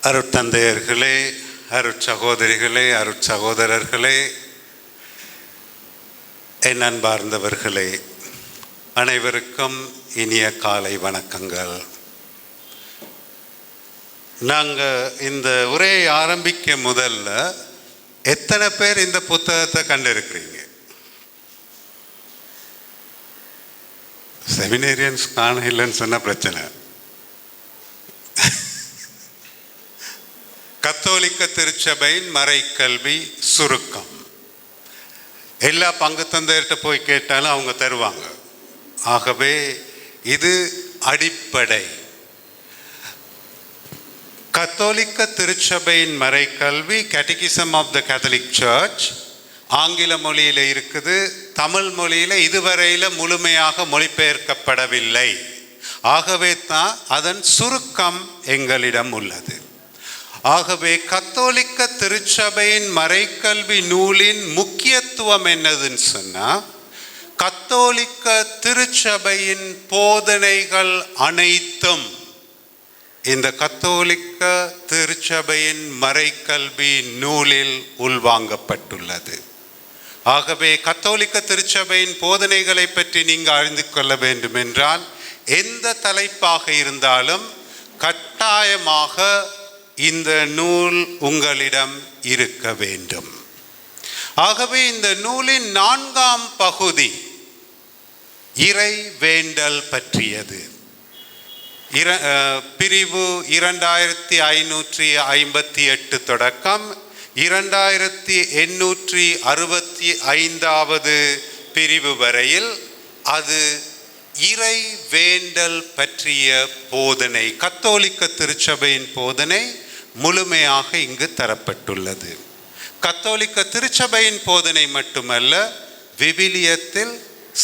அருட்தந்தையர்களே, அருட்சகோதரிகளே, அருட்சகோதரர்களே, என் அன்பார்ந்தவர்களே, அனைவருக்கும் இனிய காலை வணக்கங்கள். நாங்கள் இந்த உரையை ஆரம்பிக்க முதல்ல எத்தனை பேர் இந்த புத்தகத்தை கண்டிருக்கிறீங்க? செமினேரியன்ஸ் காண இல்லைன்னு சொன்ன பிரச்சனை. கத்தோலிக்க திருச்சபையின் மறைக்கல்வி சுருக்கம். எல்லா பங்கு தந்தையர்கிட்ட போய் கேட்டாலும் அவங்க தருவாங்க. ஆகவே இது அடிப்படை. கத்தோலிக்க திருச்சபையின் மறைக்கல்வி, catechism of the Catholic church, ஆங்கில மொழியில் இருக்குது. தமிழ் மொழியில் இதுவரையில் முழுமையாக மொழிபெயர்க்கப்படவில்லை. ஆகவே தான் அதன் சுருக்கம் எங்களிடம் உள்ளது. ஆகவே கத்தோலிக்க திருச்சபையின் மறைக்கல்வி நூலின் முக்கியத்துவம் என்னதுன்னு சொன்னால், கத்தோலிக்க திருச்சபையின் போதனைகள் அனைத்தும் இந்த கத்தோலிக்க திருச்சபையின் மறைக்கல்வி நூலில் உள்வாங்கப்பட்டுள்ளது. ஆகவே கத்தோலிக்க திருச்சபையின் போதனைகளை பற்றி நீங்கள் அறிந்து கொள்ள வேண்டும் என்றால் எந்த தலைப்பாக இருந்தாலும் கட்டாயமாக இந்த நூல் உங்களிடம் இருக்க வேண்டும். ஆகவே இந்த நூலின் 4ஆம் பகுதி இறை வேண்டல் பற்றியது. பிரிவு 2558 தொடக்கம் 2865 பிரிவு வரையில் அது இறை வேண்டல் பற்றிய போதனை, கத்தோலிக்க திருச்சபையின் போதனை முழுமையாக இங்கு தரப்பட்டுள்ளது. கத்தோலிக்க திருச்சபையின் போதனை மட்டுமல்ல, விவிலியத்தில்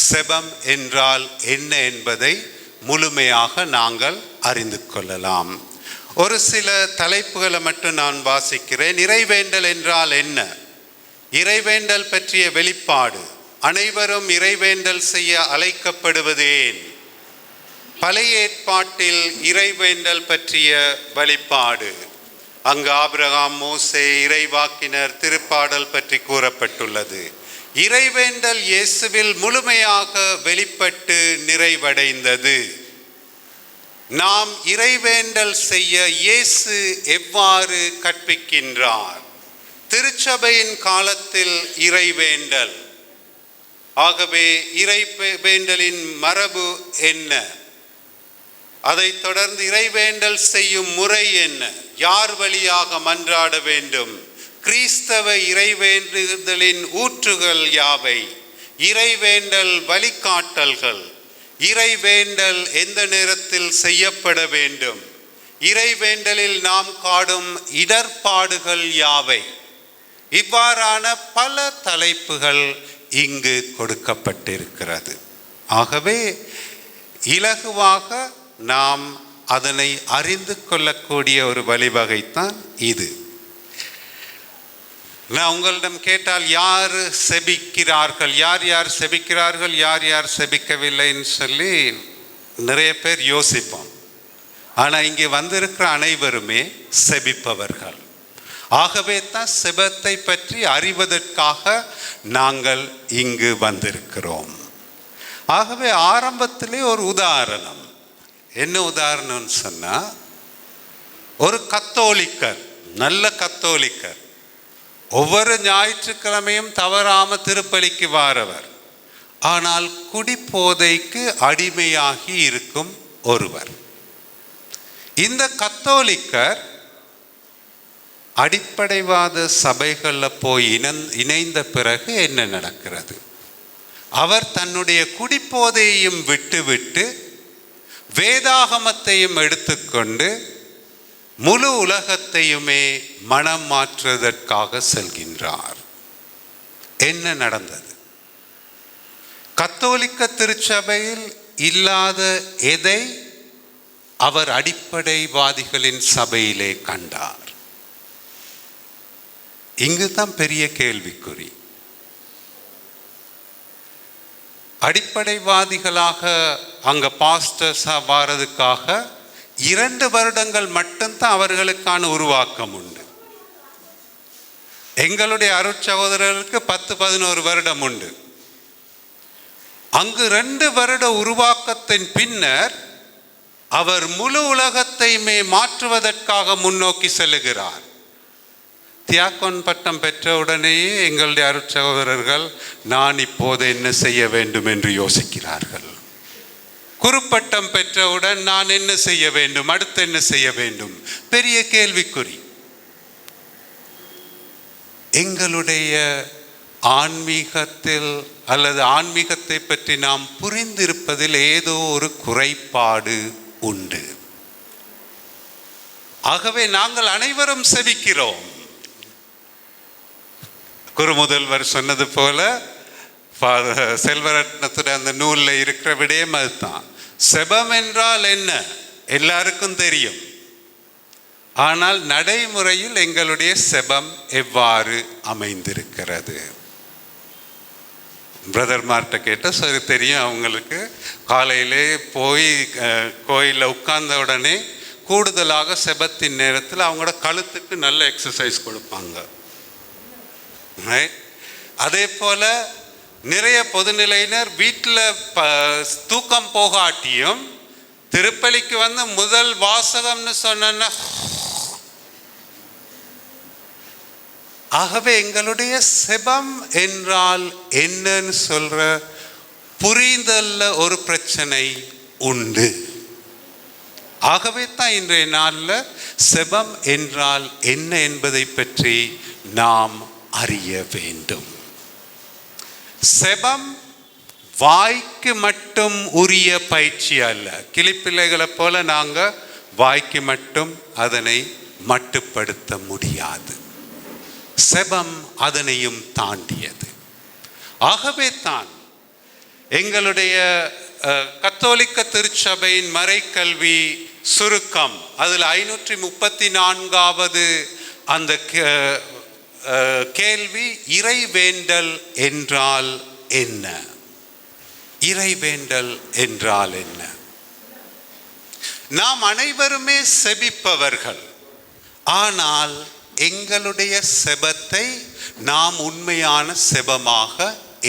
செபம் என்றால் என்ன என்பதை முழுமையாக நாங்கள் அறிந்து கொள்ளலாம். ஒரு சில தலைப்புகளை மட்டும் நான் வாசிக்கிறேன். இறைவேண்டல் என்றால் என்ன? இறைவேண்டல் பற்றிய வெளிப்பாடு. அனைவரும் இறைவேண்டல் செய்ய அழைக்கப்படுவதேன்? பழைய ஏற்பாட்டில் இறைவேண்டல் பற்றிய வெளிப்பாடு. அங்கு ஆபிரகாம், மோசே, இறைவாக்கினர், திருப்பாடல் பற்றி கூறப்பட்டுள்ளது. இறைவேண்டல் இயேசுவில் முழுமையாக வெளிப்பட்டு நிறைவடைந்தது. நாம் இறைவேண்டல் செய்ய இயேசு எவ்வாறு கற்பிக்கின்றார்? திருச்சபையின் காலத்தில் இறைவேண்டல். ஆகவே இறைவேண்டலின் மரபு என்ன? அதைத் தொடர்ந்து இறைவேண்டல் செய்யும் முறை என்ன? யார் வழியாக மன்றாட வேண்டும்? கிறிஸ்தவ இறைவேண்டுதலின் ஊற்றுகள் யாவை? இறைவேண்டல் வழிகாட்டல்கள். இறைவேண்டல் எந்த நேரத்தில் செய்யப்பட வேண்டும்? இறைவேண்டலில் நாம் காடும் இடர்பாடுகள் யாவை? இவ்வாறான பல தலைப்புகள் இங்கு கொடுக்கப்பட்டிருக்கிறது. ஆகவே இலகுவாக நாம் அதனை அறிந்து கொள்ளக்கூடிய ஒரு வழிவகைத்தான் இது. நான் உங்களிடம் கேட்டால் யார் செபிக்கிறார்கள், யார் யார் செபிக்கிறார்கள், யார் யார் செபிக்கவில்லைன்னு சொல்லி நிறைய பேர் யோசிப்போம். ஆனால் இங்கே வந்திருக்கிற அனைவருமே செபிப்பவர்கள். ஆகவே தான் செபத்தை பற்றி அறிவதற்காக நாங்கள் இங்கு வந்திருக்கிறோம். ஆகவே ஆரம்பத்திலே ஒரு உதாரணம். என்ன உதாரணம்னு சொன்னால், ஒரு கத்தோலிக்கர், நல்ல கத்தோலிக்கர், ஒவ்வொரு ஞாயிற்றுக்கிழமையும் தவறாமல் திருப்பலிக்கு வாரவர், ஆனால் குடிபோதைக்கு அடிமையாகி இருக்கும் ஒருவர். இந்த கத்தோலிக்கர் அடிப்படைவாத சபைகளில் போய் இணைந்த பிறகு என்ன நடக்கிறது? அவர் தன்னுடைய குடிபோதையையும் விட்டுவிட்டு வேதாகமத்தையும் எடுத்துக்கொண்டு முழு உலகத்தையுமே மனம் மாற்றுவதற்காக செல்கின்றார். என்ன நடந்தது? கத்தோலிக்க திருச்சபையில் இல்லாத எதை அவர் அடிப்படைவாதிகளின் சபையிலே கண்டார்? இங்குதான் பெரிய கேள்விக்குறி. அடிப்படைவாதிகளாக அங்கே பாஸ்டர்ஸாக வாரதுக்காக 2 வருடங்கள் மட்டும்தான் அவர்களுக்கான உருவாக்கம் உண்டு. எங்களுடைய அருட்சகோதரர்களுக்கு 10-11 வருடம் உண்டு. அங்கு 2 வருட உருவாக்கத்தின் பின்னர் அவர் முழு உலகத்தையுமே மாற்றுவதற்காக முன்னோக்கி செல்லுகிறார். தியாக்கோன் பட்டம் பெற்றவுடனேயே எங்களுடைய அருட்சகோதரர்கள் நான் இப்போது என்ன செய்ய வேண்டும் என்று யோசிக்கிறார்கள். குருப்பட்டம் பெற்றவுடன் நான் என்ன செய்ய வேண்டும், அடுத்து என்ன செய்ய வேண்டும், பெரிய கேள்விக்குறி. எங்களுடைய ஆன்மீகத்தில் அல்லது ஆன்மீகத்தை பற்றி நாம் புரிந்திருப்பதில் ஏதோ ஒரு குறைபாடு உண்டு. ஆகவே நாங்கள் அனைவரும் செபிக்கிறோம். குரு முதல்வர் சொன்னது போல செல்வரத்னத்துடைய அந்த நூலில் இருக்கிற விடயம் அதுதான். செபம் என்றால் என்ன எல்லாருக்கும் தெரியும். ஆனால் நடைமுறையில் எங்களுடைய செபம் எவ்வாறு அமைந்திருக்கிறது? பிரதர்மார்கிட்ட கேட்டால் சரி தெரியும். அவங்களுக்கு காலையிலே போய் கோயிலில் உட்கார்ந்த உடனே கூடுதலாக செபத்தின் நேரத்தில் அவங்களோட கழுத்துக்கு நல்ல எக்ஸசைஸ் கொடுப்பாங்க. அதே போல் நிறைய பொதுநிலையினர் வீட்டில் தூக்கம் போகாட்டியும் திருப்பலிக்கு வந்து முதல் வாசகம்னு சொன்ன. ஆகவே எங்களுடைய செபம் என்றால் என்னன்னு சொல்ற புரிதல்ல ஒரு பிரச்சனை உண்டு. ஆகவே தான் இன்றைய நாளில் செபம் என்றால் என்ன என்பதை பற்றி நாம் அறிய வேண்டும். செபம் வாய்க்கு மட்டும் உரிய பயிற்சி அல்ல. கிளிப்பிள்ளைகளை போல நாங்கள் வாய்க்கு மட்டும் அதனை மட்டுப்படுத்த முடியாது. செபம் அதனையும் தாண்டியது. ஆகவே தான் எங்களுடைய கத்தோலிக்க திருச்சபையின் மறைக்கல்வி சுருக்கம் அதில் 534வது அந்த கேள்வி இறைவேண்டல் என்றால் என்ன? இறைவேண்டல் என்றால் என்ன? நாம் அனைவருமே செபிப்பவர்கள். ஆனால் எங்களுடைய செபத்தை நாம் உண்மையான செபமாக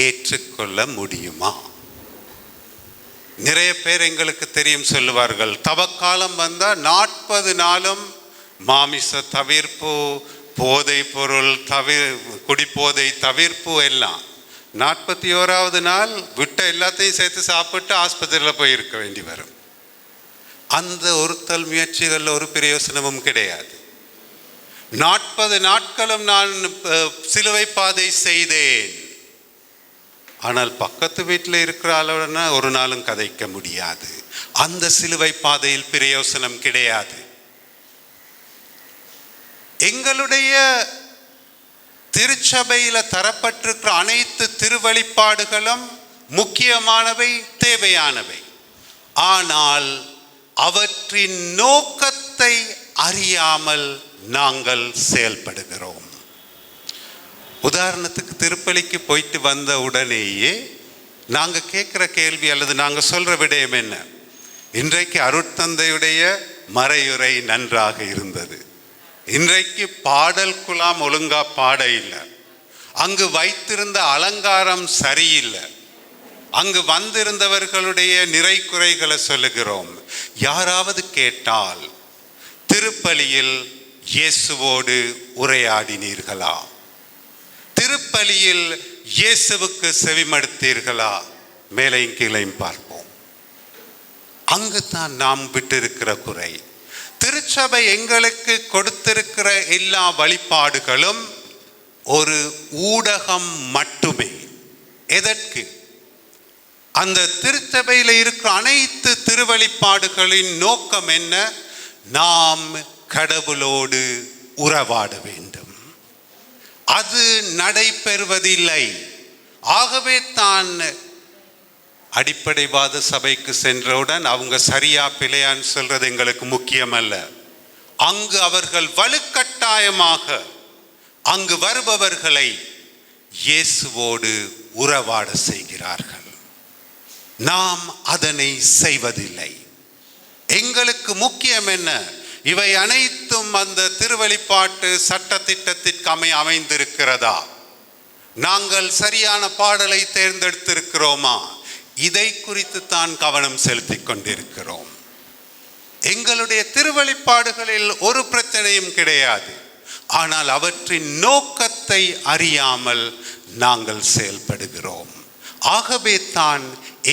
ஏற்றுக்கொள்ள முடியுமா? நிறைய பேர் எங்களுக்கு தெரியும் சொல்லுவார்கள், தவக்காலம் வந்தால் 40 நாளும் மாமிச தவிர்ப்பு, போதை பொருள் குடிப்போதை தவிர்ப்பு எல்லாம். 41வது நாள் விட்ட எல்லாத்தையும் சேர்த்து சாப்பிட்டு ஆஸ்பத்திரியில் போய் இருக்க வேண்டி வரும். அந்த ஒருத்தல் முயற்சிகளில் ஒரு பிரயோசனமும் கிடையாது. 40 நாட்களும் நான் சிலுவை பாதை செய்தேன். ஆனால் பக்கத்து வீட்டில் இருக்கிற அளவுனா ஒரு நாளும் கதைக்க முடியாது. அந்த சிலுவை பாதையில் பிரயோசனம் கிடையாது. எங்களுடைய திருச்சபையில் தரப்பட்டிருக்கிற அனைத்து திருவழிபாடுகளும் முக்கியமானவை, தேவையானவை. ஆனால் அவற்றின் நோக்கத்தை அறியாமல் நாங்கள் செயல்படுகிறோம். உதாரணத்துக்கு திருப்பலிக்கு போயிட்டு வந்த உடனேயே நாங்கள் கேட்குற கேள்வி அல்லது நாங்கள் சொல்கிற விடயம் என்ன? இன்றைக்கு அருட்தந்தையுடைய மறையுரை நன்றாக இருந்தது. இன்றைக்கு பாடல் குலாம் ஒழுங்கா பாட இல்லை. அங்கு வைத்திருந்த அலங்காரம் சரியில்லை. அங்கு வந்திருந்தவர்களுடைய நிறை குறைகளை சொல்லுகிறோம். யாராவது கேட்டால் திருப்பலியில் இயேசுவோடு உரையாடினீர்களா? திருப்பலியில் இயேசுவுக்கு செவிமடுத்தீர்களா? மேலையும் கீழையும் பார்ப்போம். அங்குதான் நாம் விட்டிருக்கிற குறை. திருச்சபை எங்களுக்கு கொடுத்திருக்கிற எல்லா வழிபாடுகளும் ஒரு ஊடகம் மட்டுமே. எதற்கு? அந்த திருச்சபையில் இருக்கிற அனைத்து திருவழிபாடுகளின் நோக்கம் என்ன? நாம் கடவுளோடு உறவாட வேண்டும். அது நடைபெறுவதில்லை. ஆகவே தான் அடிப்படைவாத சபைக்கு சென்றவுடன் அவங்க சரியா பிழையான்னு சொல்றது எங்களுக்கு முக்கியம் அல்ல. அங்கு அவர்கள் வலுக்கட்டாயமாக அங்கு வருபவர்களை இயேசுவோடு உறவாட செய்கிறார்கள். நாம் அதனை செய்வதில்லை. எங்களுக்கு முக்கியம் என்ன? இவை அனைத்தும் அந்த திருவெளிப்பாட்டு சட்டத்திட்டத்திற்கு அமைந்திருக்கிறதா? நாங்கள் சரியான பாடலை தேர்ந்தெடுத்திருக்கிறோமா? இதை குறித்து தான் கவனம் செலுத்திக் கொண்டிருக்கிறோம். எங்களுடைய திருவெளிப்பாடுகளில் ஒரு பிரச்சனையும் கிடையாது. ஆனால் அவற்றின் நோக்கத்தை அறியாமல் நாங்கள் செயல்படுகிறோம். ஆகவே தான்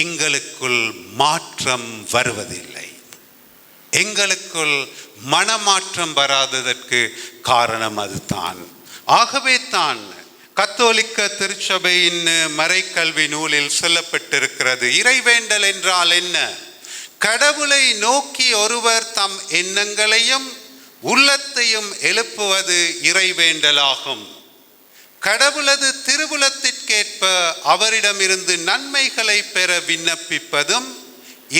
எங்களுக்குள் மாற்றம் வருவதில்லை. எங்களுக்குள் மனமாற்றம் வராததற்கு காரணம் அதுதான். ஆகவே தான் கத்தோலிக்க திருச்சபையின் மறைக்கல்வி நூலில் சொல்லப்பட்டிருக்கிறது, இறைவேண்டல் என்றால் என்ன? கடவுளை நோக்கி ஒருவர் தம் எண்ணங்களையும் உள்ளத்தையும் எழுப்புவது இறைவேண்டலாகும். கடவுளது திருவுளத்திற்கேற்ப அவரிடமிருந்து நன்மைகளை பெற விண்ணப்பிப்பதும்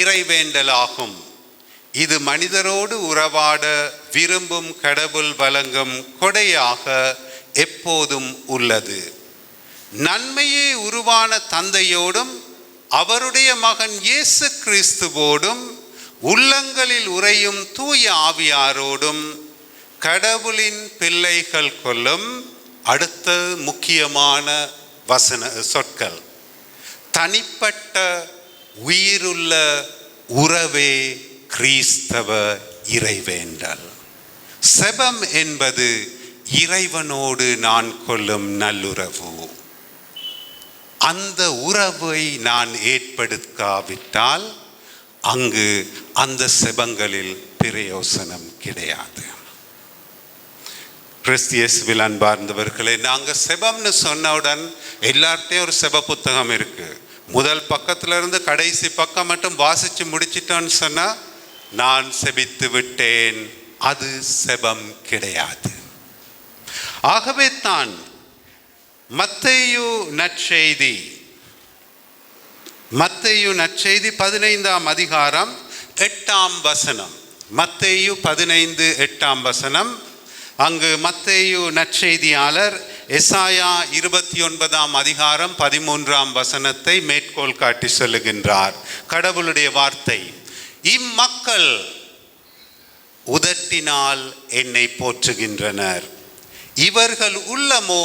இறைவேண்டலாகும். இது மனிதரோடு உறவாட விரும்பும் கடவுள் வழங்கும் கொடையாக எப்போதும் உள்ளது. நன்மையே உருவான தந்தையோடும் அவருடைய மகன் இயேசு கிறிஸ்துவோடும் உள்ளங்களில் உறையும் தூய ஆவியாரோடும் கடவுளின் பிள்ளைகள் கொள்ளும் அடுத்த முக்கியமான சொற்கள் தனிப்பட்ட உயிருள்ள உறவே கிறிஸ்தவ இறைவேண்டல். செபம் என்பது இறைவனோடு நான் கொள்ளும் நல்லுறவு. அந்த உறவை நான் ஏற்படுத்தாவிட்டால் அங்கு அந்த செபங்களில் பிரயோசனம் கிடையாது. கிறிஸ்தியேசுவில் அன்பார்ந்தவர்களே, நாங்கள் செபம்னு சொன்னவுடன் எல்லார்ட்டையும் ஒரு செப புத்தகம் இருக்கு. முதல் பக்கத்துல இருந்து கடைசி பக்கம் மட்டும் வாசிச்சு முடிச்சிட்டோன்னு சொன்னா நான் செபித்து விட்டேன், அது செபம் கிடையாது. ஆகவே தான் மத்தேயு நற்செய்தி 15ஆம் அதிகாரம் 8ஆம் வசனம், மத்தேயு 15 8ஆம் வசனம். அங்கு மத்தேயு நற்செய்தியாளர் எசாயா 29ஆம் அதிகாரம் 13ஆம் வசனத்தை மேற்கோள் காட்டி சொல்லுகின்றார். கடவுளுடைய வார்த்தை, இம்மக்கள் உதட்டினால் என்னை போற்றுகின்றனர், இவர்கள் உள்ளமோ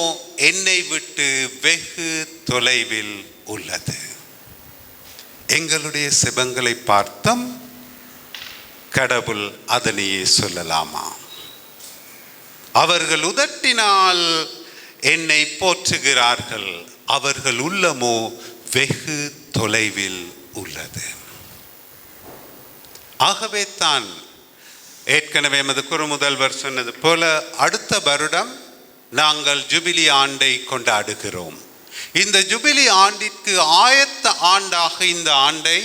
என்னை விட்டு வெகு தொலைவில் உள்ளது. எங்களுடைய செபங்களை பார்த்தம் கடவுள் அதனையே சொல்லலாமா? அவர்கள் உதட்டினால் என்னை போற்றுகிறார்கள், அவர்கள் உள்ளமோ வெகு தொலைவில் உள்ளது. ஆகவே தான் ஏற்கனவே எமது குறுமுதல்வர் சொன்னது போல அடுத்த வருடம் நாங்கள் ஜூபிலி ஆண்டை கொண்டாடுகிறோம். இந்த ஜூபிலி ஆண்டிற்கு ஆயத்த ஆண்டாக இந்த ஆண்டை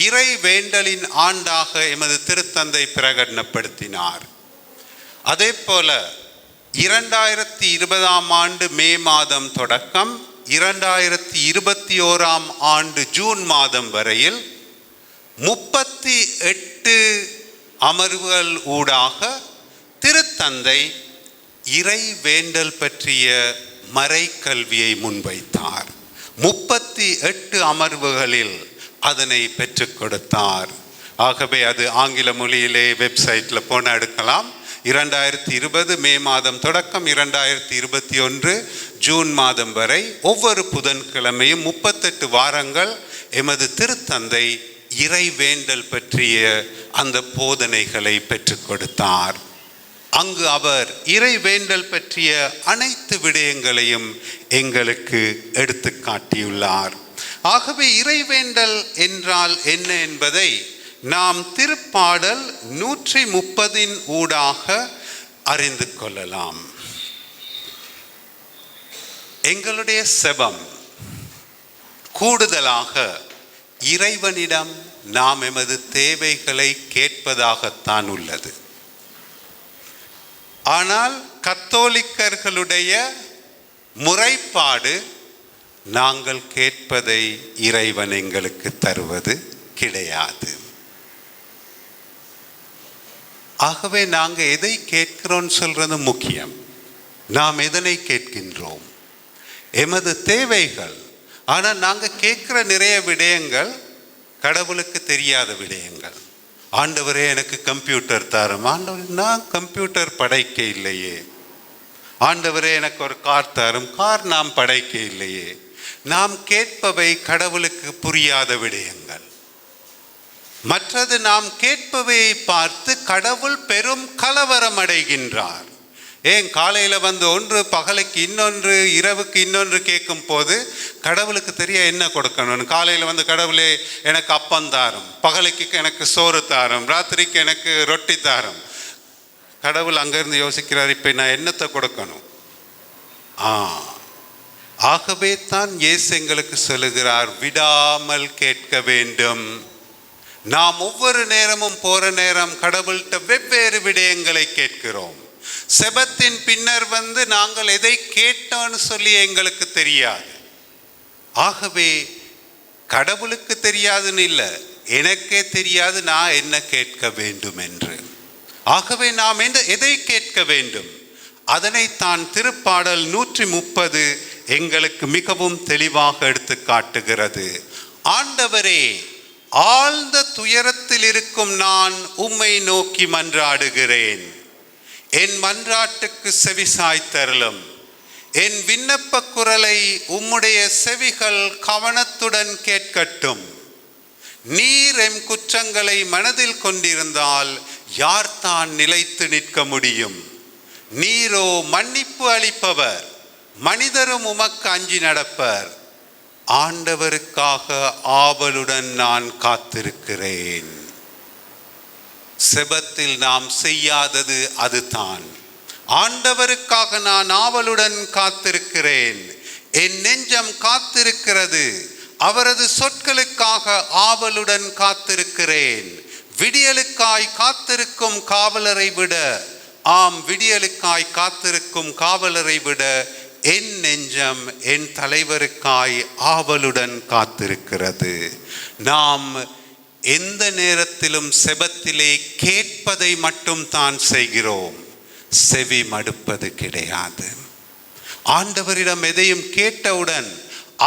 இறை வேண்டலின் ஆண்டாக எமது திருத்தந்தை பிரகடனப்படுத்தினார். அதே போல 2020ஆம் ஆண்டு மே மாதம் தொடக்கம் 2021ஆம் ஆண்டு ஜூன் மாதம் வரையில் 38 அமர்வுகள் ஊடாக திருத்தந்தை இறை வேண்டல் பற்றிய மறைக்கல்வியை முன்வைத்தார். 38 அமர்வுகளில் அதனை பெற்றுக் கொடுத்தார். ஆகவே அது ஆங்கில மொழியிலே வெப்சைட்டில் போன எடுக்கலாம். 2020 மே மாதம் தொடக்கம் 2021 ஜூன் மாதம் வரை ஒவ்வொரு புதன்கிழமையும் 38 வாரங்கள் எமது திருத்தந்தை இறை வேண்டல் பற்றிய அந்த போதனைகளை பெற்றுக் கொடுத்தார். அங்கு அவர் இறை வேண்டல் பற்றிய அனைத்து விடயங்களையும் எங்களுக்கு எடுத்து காட்டியுள்ளார். ஆகவே இறைவேண்டல் என்றால் என்ன என்பதை நாம் திருப்பாடல் 130 ஊடாக அறிந்து கொள்ளலாம். எங்களுடைய செபம் கூடுதலாக இறைவனிடம் நாம் எமது தேவைகளை கேட்பதாகத்தான் உள்ளது. ஆனால் கத்தோலிக்கர்களுடைய முறைப்பாடு நாங்கள் கேட்பதை இறைவன் எங்களுக்கு தருவது கிடையாது. ஆகவே நாங்கள் எதை கேட்கிறோம் சொல்றது முக்கியம். நாம் எதனை கேட்கின்றோம்? எமது தேவைகள். ஆனால் நாங்கள் கேட்கிற நிறைய விடயங்கள் கடவுளுக்கு தெரியாத விடயங்கள். ஆண்டவரே எனக்கு கம்ப்யூட்டர் தாரும். ஆண்டவரே நான் கம்ப்யூட்டர் படைக்க இல்லையே. ஆண்டவரே எனக்கு ஒரு கார் தாரும். கார் நாம் படைக்க இல்லையே. நாம் கேட்பவை கடவுளுக்கு புரியாத விடயங்கள். மற்றது நாம் கேட்பவையை பார்த்து கடவுள் பெரும் கலவரம் அடைகின்றார். ஏன் காலையில் வந்து ஒன்று, பகலுக்கு இன்னொன்று, இரவுக்கு இன்னொன்று கேட்கும் போது கடவுளுக்கு தெரிய என்ன கொடுக்கணும். காலையில் வந்து கடவுளே எனக்கு அப்பம் தாரும், பகலுக்கு எனக்கு சோறு தாரும், ராத்திரிக்கு எனக்கு ரொட்டி தாரும். கடவுள் அங்கேருந்து யோசிக்கிறார், இப்போ நான் என்னத்தை கொடுக்கணும். ஆகவே தான் இயேசு எங்களுக்கு சொல்லுகிறார், விடாமல் கேட்க வேண்டும். நாம் ஒவ்வொரு நேரமும் போகிற நேரம் கடவுள்கிட்ட வெவ்வேறு விடயங்களை கேட்கிறோம். செபத்தின் பின்னர் வந்து நாங்கள் எதை கேட்டோன்னு சொல்லி எங்களுக்கு தெரியாது. ஆகவே கடவுளுக்கு தெரியாதுன்னு இல்லை, எனக்கே தெரியாது நான் என்ன கேட்க வேண்டும் என்று. ஆகவே நாம் எதை கேட்க வேண்டும், அதனைத்தான் திருப்பாடல் 130 எங்களுக்கு மிகவும் தெளிவாக எடுத்து காட்டுகிறது. ஆண்டவரே, ஆழ்ந்த துயரத்தில் இருக்கும் நான் உம்மை நோக்கி மன்றாடுகிறேன். என் மன்றாட்டுக்கு செவி சாய்த்தருளும். என் விண்ணப்ப குரலை உம்முடைய செவிகள் கவனத்துடன் கேட்கட்டும். நீர் எம் குற்றங்களை மனதில் கொண்டிருந்தால் யார் தான் நிலைத்து நிற்க முடியும்? நீரோ மன்னிப்பு அளிப்பவர், மனிதரும் உமக்கு அஞ்சி நடப்பர். ஆண்டவருக்காக ஆவலுடன் நான் காத்திருக்கிறேன். செபத்தில் நாம் செய்யாதது அதுதான். ஆண்டவருக்காக நான் ஆவலுடன் காத்திருக்கிறேன். என் நெஞ்சம் காத்திருக்கிறது. அவரது சொற்களுக்காக ஆவலுடன் காத்திருக்கிறேன். விடியலுக்காய் காத்திருக்கும் காவலரை விட, விடியலுக்காய் காத்திருக்கும் காவலரை விட என் நெஞ்சம் என் தலைவருக்காய் ஆவலுடன் காத்திருக்கிறது. நாம் எந்த நேரத்திலும் செபத்திலே கேட்பதை மட்டும் தான் செய்கிறோம், செவி மடுப்பது கிடையாது. ஆண்டவரிடம் எதையும் கேட்டவுடன்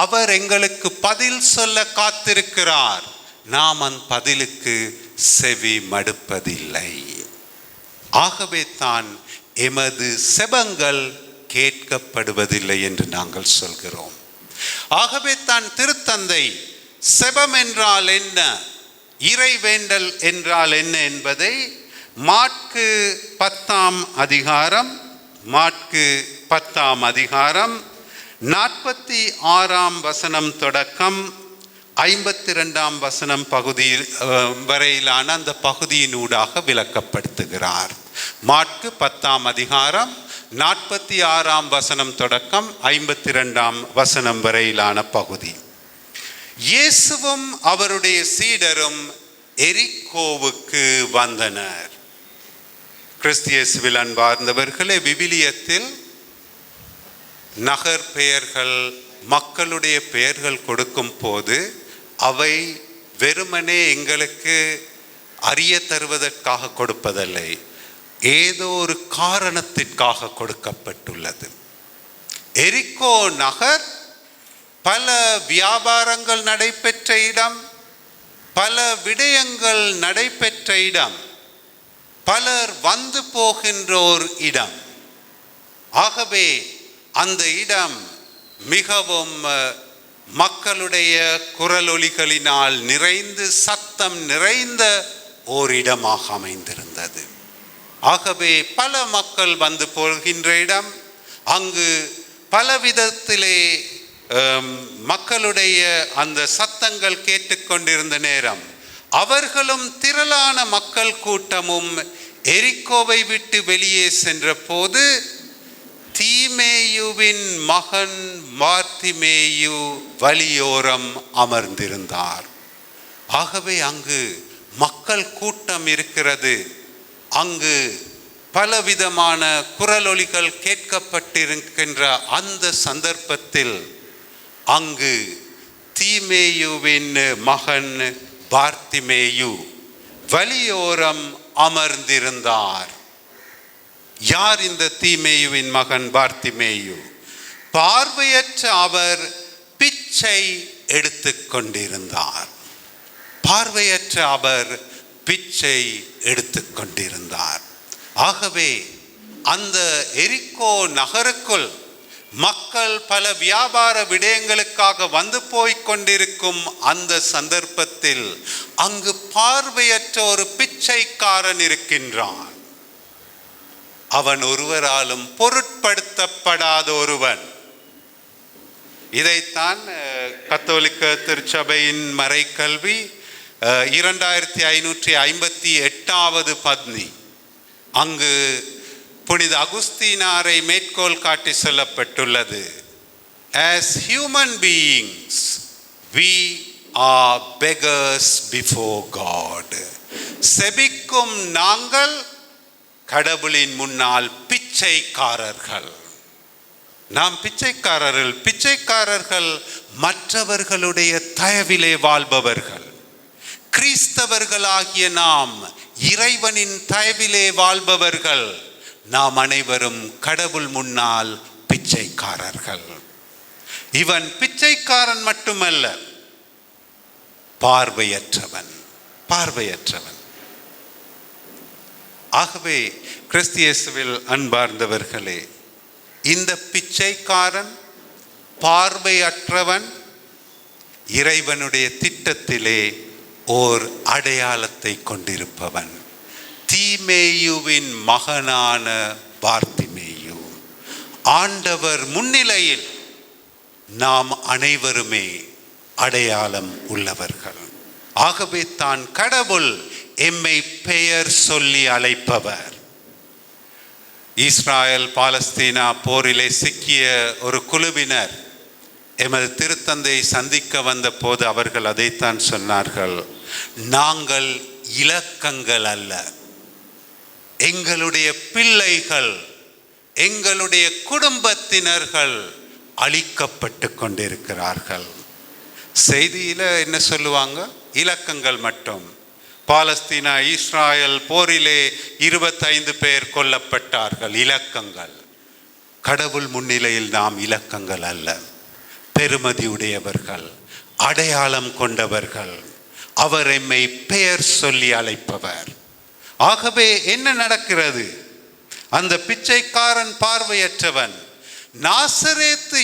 அவர் எங்களுக்கு பதில் சொல்ல காத்திருக்கிறார். நாம் அந்த பதிலுக்கு செவி மடுப்பதில்லை. ஆகவே தான் எமது செபங்கள் கேட்கப்படுவதில்லை என்று நாங்கள் சொல்கிறோம். ஆகவே தான் திருத்தந்தை செபம் என்றால் என்ன, இறைவேண்டல் என்றால் என்ன என்பதை மாற்கு 10ஆம் அதிகாரம் 46ஆம் வசனம் தொடக்கம் 52ஆம் வசனம் பகுதியில் வரையிலான அந்த பகுதியினூடாக விளக்கப்படுத்துகிறார். மாற்கு 10ஆம் அதிகாரம் 46ஆம் வசனம் தொடக்கம் 52ஆம் வசனம் வரையிலான பகுதி. இயேசுவும் அவருடைய சீடரும் எரிகோவுக்கு வந்தனர். கிறிஸ்தியேசுவில் அன்பார்ந்தவர்களே, விவிலியத்தில் நகர் பெயர்கள், மக்களுடைய பெயர்கள் கொடுக்கும் போது அவை வெறுமனே எங்களுக்கு அறிய தருவதற்காக கொடுப்பதில்லை, ஏதோ ஒரு காரணத்திற்காக கொடுக்கப்பட்டுள்ளது. எரிகோ நகர் பல வியாபாரங்கள் நடைபெற்ற இடம், பல விடயங்கள் நடைபெற்ற இடம், பலர் வந்து போகின்றோர் இடம். ஆகவே அந்த இடம் மிகவும் மக்களுடைய குரலொலிகளினால் நிறைந்து, சத்தம் நிறைந்த ஓரிடமாக அமைந்திருந்தது. ஆகவே பல மக்கள் வந்து போகின்ற இடம். அங்கு பலவிதத்திலே மக்களுடைய அந்த சத்தங்கள் கேட்டுக்கொண்டிருந்த நேரம், அவர்களும் திரளான மக்கள் கூட்டமும் எரிகோவை விட்டு வெளியே சென்ற போது தீமேயுவின் மகன் பார்த்திமேயு வழியோரம் அமர்ந்திருந்தார். ஆகவே அங்கு மக்கள் கூட்டம் இருக்கிறது. அங்கு பலவிதமான குரலொலிகள் கேட்கப்பட்டிருக்கின்ற அந்த சந்தர்ப்பத்தில் அங்கு தீமேயுவின் மகன் பார்த்திமேயு வழியோரம் அமர்ந்திருந்தார். யார் இந்த தீமேயுவின் மகன் பார்த்திமேயு? பார்வையற்ற அவர் பிச்சை எடுத்து கொண்டிருந்தார். பார்வையற்ற அவர் பிச்சை எடுத்துக்கொண்டிருந்தார். ஆகவே அந்த எரிகோ நகருக்குள் மக்கள் பல வியாபார விடயங்களுக்காக வந்து போய்க் கொண்டிருக்கும் அந்த சந்தர்ப்பத்தில் அங்கு பார்வையற்ற ஒரு பிச்சைக்காரன் இருக்கின்றான். அவன் ஒருவராலும் பொருட்படுத்தப்படாத ஒருவன். இதைத்தான் கத்தோலிக்க திருச்சபையின் மறைக்கல்வி 2558வது பத்னி அங்கு புனித அகுஸ்தீனாரை மேற்கோள் காட்டி சொல்லப்பட்டுள்ளது. As human beings we are beggars before God. செபிக்கும் நாங்கள் கடவுளின் முன்னால் பிச்சைக்காரர்கள். நாம் பிச்சைக்காரர்கள். பிச்சைக்காரர்கள் மற்றவர்களுடைய தயவிலே வாழ்பவர்கள். கிறிஸ்தவர்களாகிய நாம் இறைவனின் தயவிலே வாழ்பவர்கள். நாம் அனைவரும் கடவுள் முன்னால் பிச்சைக்காரர்கள். இவன் பிச்சைக்காரன் மட்டுமல்ல, பார்வையற்றவன். பார்வையற்றவன். ஆகவே கிறிஸ்து இயேசுவில் அன்பார்ந்தவர்களே, இந்த பிச்சைக்காரன், பார்வையற்றவன் இறைவனுடைய திட்டத்திலே ஓர் அடையாளத்தை கொண்டிருப்பவன். தீமேயுவின் மகனான பார்த்திமேயு. ஆண்டவர் முன்னிலையில் நாம் அனைவருமே அடையாளம் உள்ளவர்கள். ஆகவே தான் கடவுள் எம்மை பெயர் சொல்லி அழைப்பவர். இஸ்ராயல் பாலஸ்தீனா போரிலே சிக்கிய ஒரு குழுவினர் எமது திருத்தந்தை சந்திக்க வந்த போது அவர்கள் அதைத்தான் சொன்னார்கள். நாங்கள் இலக்கங்கள் அல்ல, எங்களுடைய பிள்ளைகள், எங்களுடைய குடும்பத்தினர்கள் அழிக்கப்பட்டு கொண்டிருக்கிறார்கள். செய்தியில் என்ன சொல்லுவாங்க? இலக்கங்கள் மட்டும். பாலஸ்தீனா இஸ்ராயல் போரிலே 25 பேர் கொல்லப்பட்டார்கள். இலக்கங்கள். கடவுள் முன்னிலையில் நாம் இலக்கங்கள் அல்ல, பெருமதியுடையவர்கள், அடையாளம் கொண்டவர்கள். அவர் எம்மை பெயர் சொல்லி அழைப்பவர். ஆகவே என்ன நடக்கிறது? அந்த பிச்சைக்காரன் பார்வையற்றவன் நாசரேத்து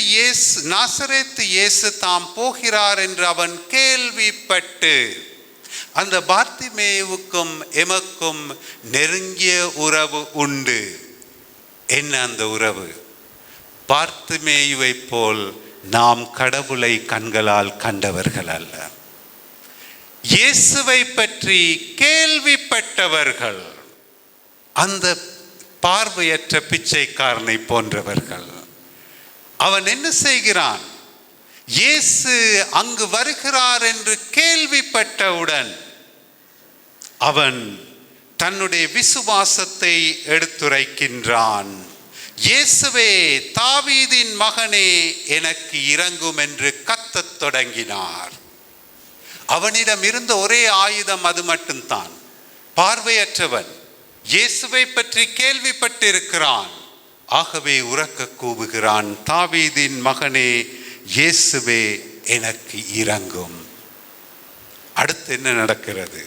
இயேசு தாம் போகிறார் என்று அவன் கேள்விப்பட்டு, அந்த பார்த்திமேயுவுக்கும் எமக்கும் நெருங்கிய உறவு உண்டு. என்ன அந்த உறவு? பார்த்திமேயுவை போல் நாம் கடவுளை கண்களால் கண்டவர்கள் அல்ல, இயேசுவை பற்றி கேள்விப்பட்டவர்கள். அந்த பார்வையற்ற பிச்சைக்காரனை போன்றவர்கள். அவன் என்ன செய்கிறான்? இயேசு அங்கு வருகிறார் என்று கேள்விப்பட்டவுடன் அவன் தன்னுடைய விசுவாசத்தை எடுத்துரைக்கின்றான். இயேசுவே, தாவீதின் மகனே, எனக்கு இரங்கும் என்று கத்தத் தொடங்கினார். அவனிடம் இருந்த ஒரே ஆயுதம் அது மட்டும்தான். பார்வையற்றவன், இயேசுவை பற்றி கேள்விப்பட்டிருக்கிறான். ஆகவே உரக்க கூவுகிறான், தாவீதின் மகனே, இயேசுவே, எனக்கு இரங்கும். அடுத்து என்ன நடக்கிறது?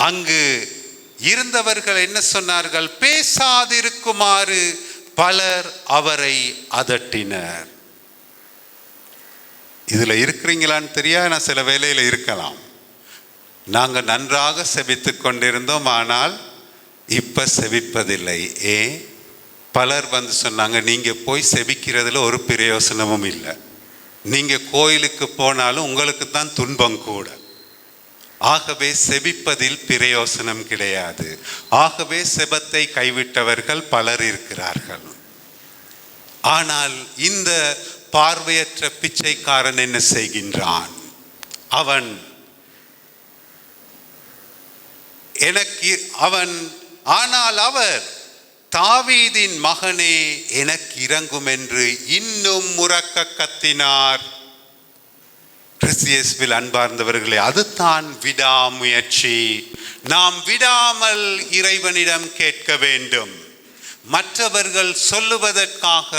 அங்கு இருந்தவர்கள் என்ன சொன்னார்கள்? பேசாதிருக்குமாறு பலர் அவரை அதட்டினர். இதுல இருக்கிறீங்களான்னு தெரியாது, நான் சில வேளையில இருக்கலாம். நாங்கள் நன்றாக செபித்து கொண்டிருந்தோம், ஆனால் இப்ப செபிப்பதில்லை. ஏன்? பலர் வந்து சொன்னாங்க, நீங்க போய் செபிக்கிறதுல ஒரு பிரயோசனமும் இல்லை, நீங்க கோயிலுக்கு போனாலும் உங்களுக்கு தான் துன்பம் கூட. ஆகவே செபிப்பதில் பிரயோசனம் கிடையாது. ஆகவே செபத்தை கைவிட்டவர்கள் பலர் இருக்கிறார்கள். ஆனால் இந்த பார்வையற்ற பிச்சைக்காரன் என்ன செய்கின்றான்? ஆனால் அவர் தாவீதின் மகனே, எனக்கு இரங்கும் என்று இன்னும் உரக்க கத்தினார். கிறிஸ்தியஸ்வில் அன்பார்ந்தவர்களே, அதுதான் விடாமுயற்சி. நாம் விடாமல் இறைவனிடம் கேட்க வேண்டும். மற்றவர்கள் சொல்லுவதற்காக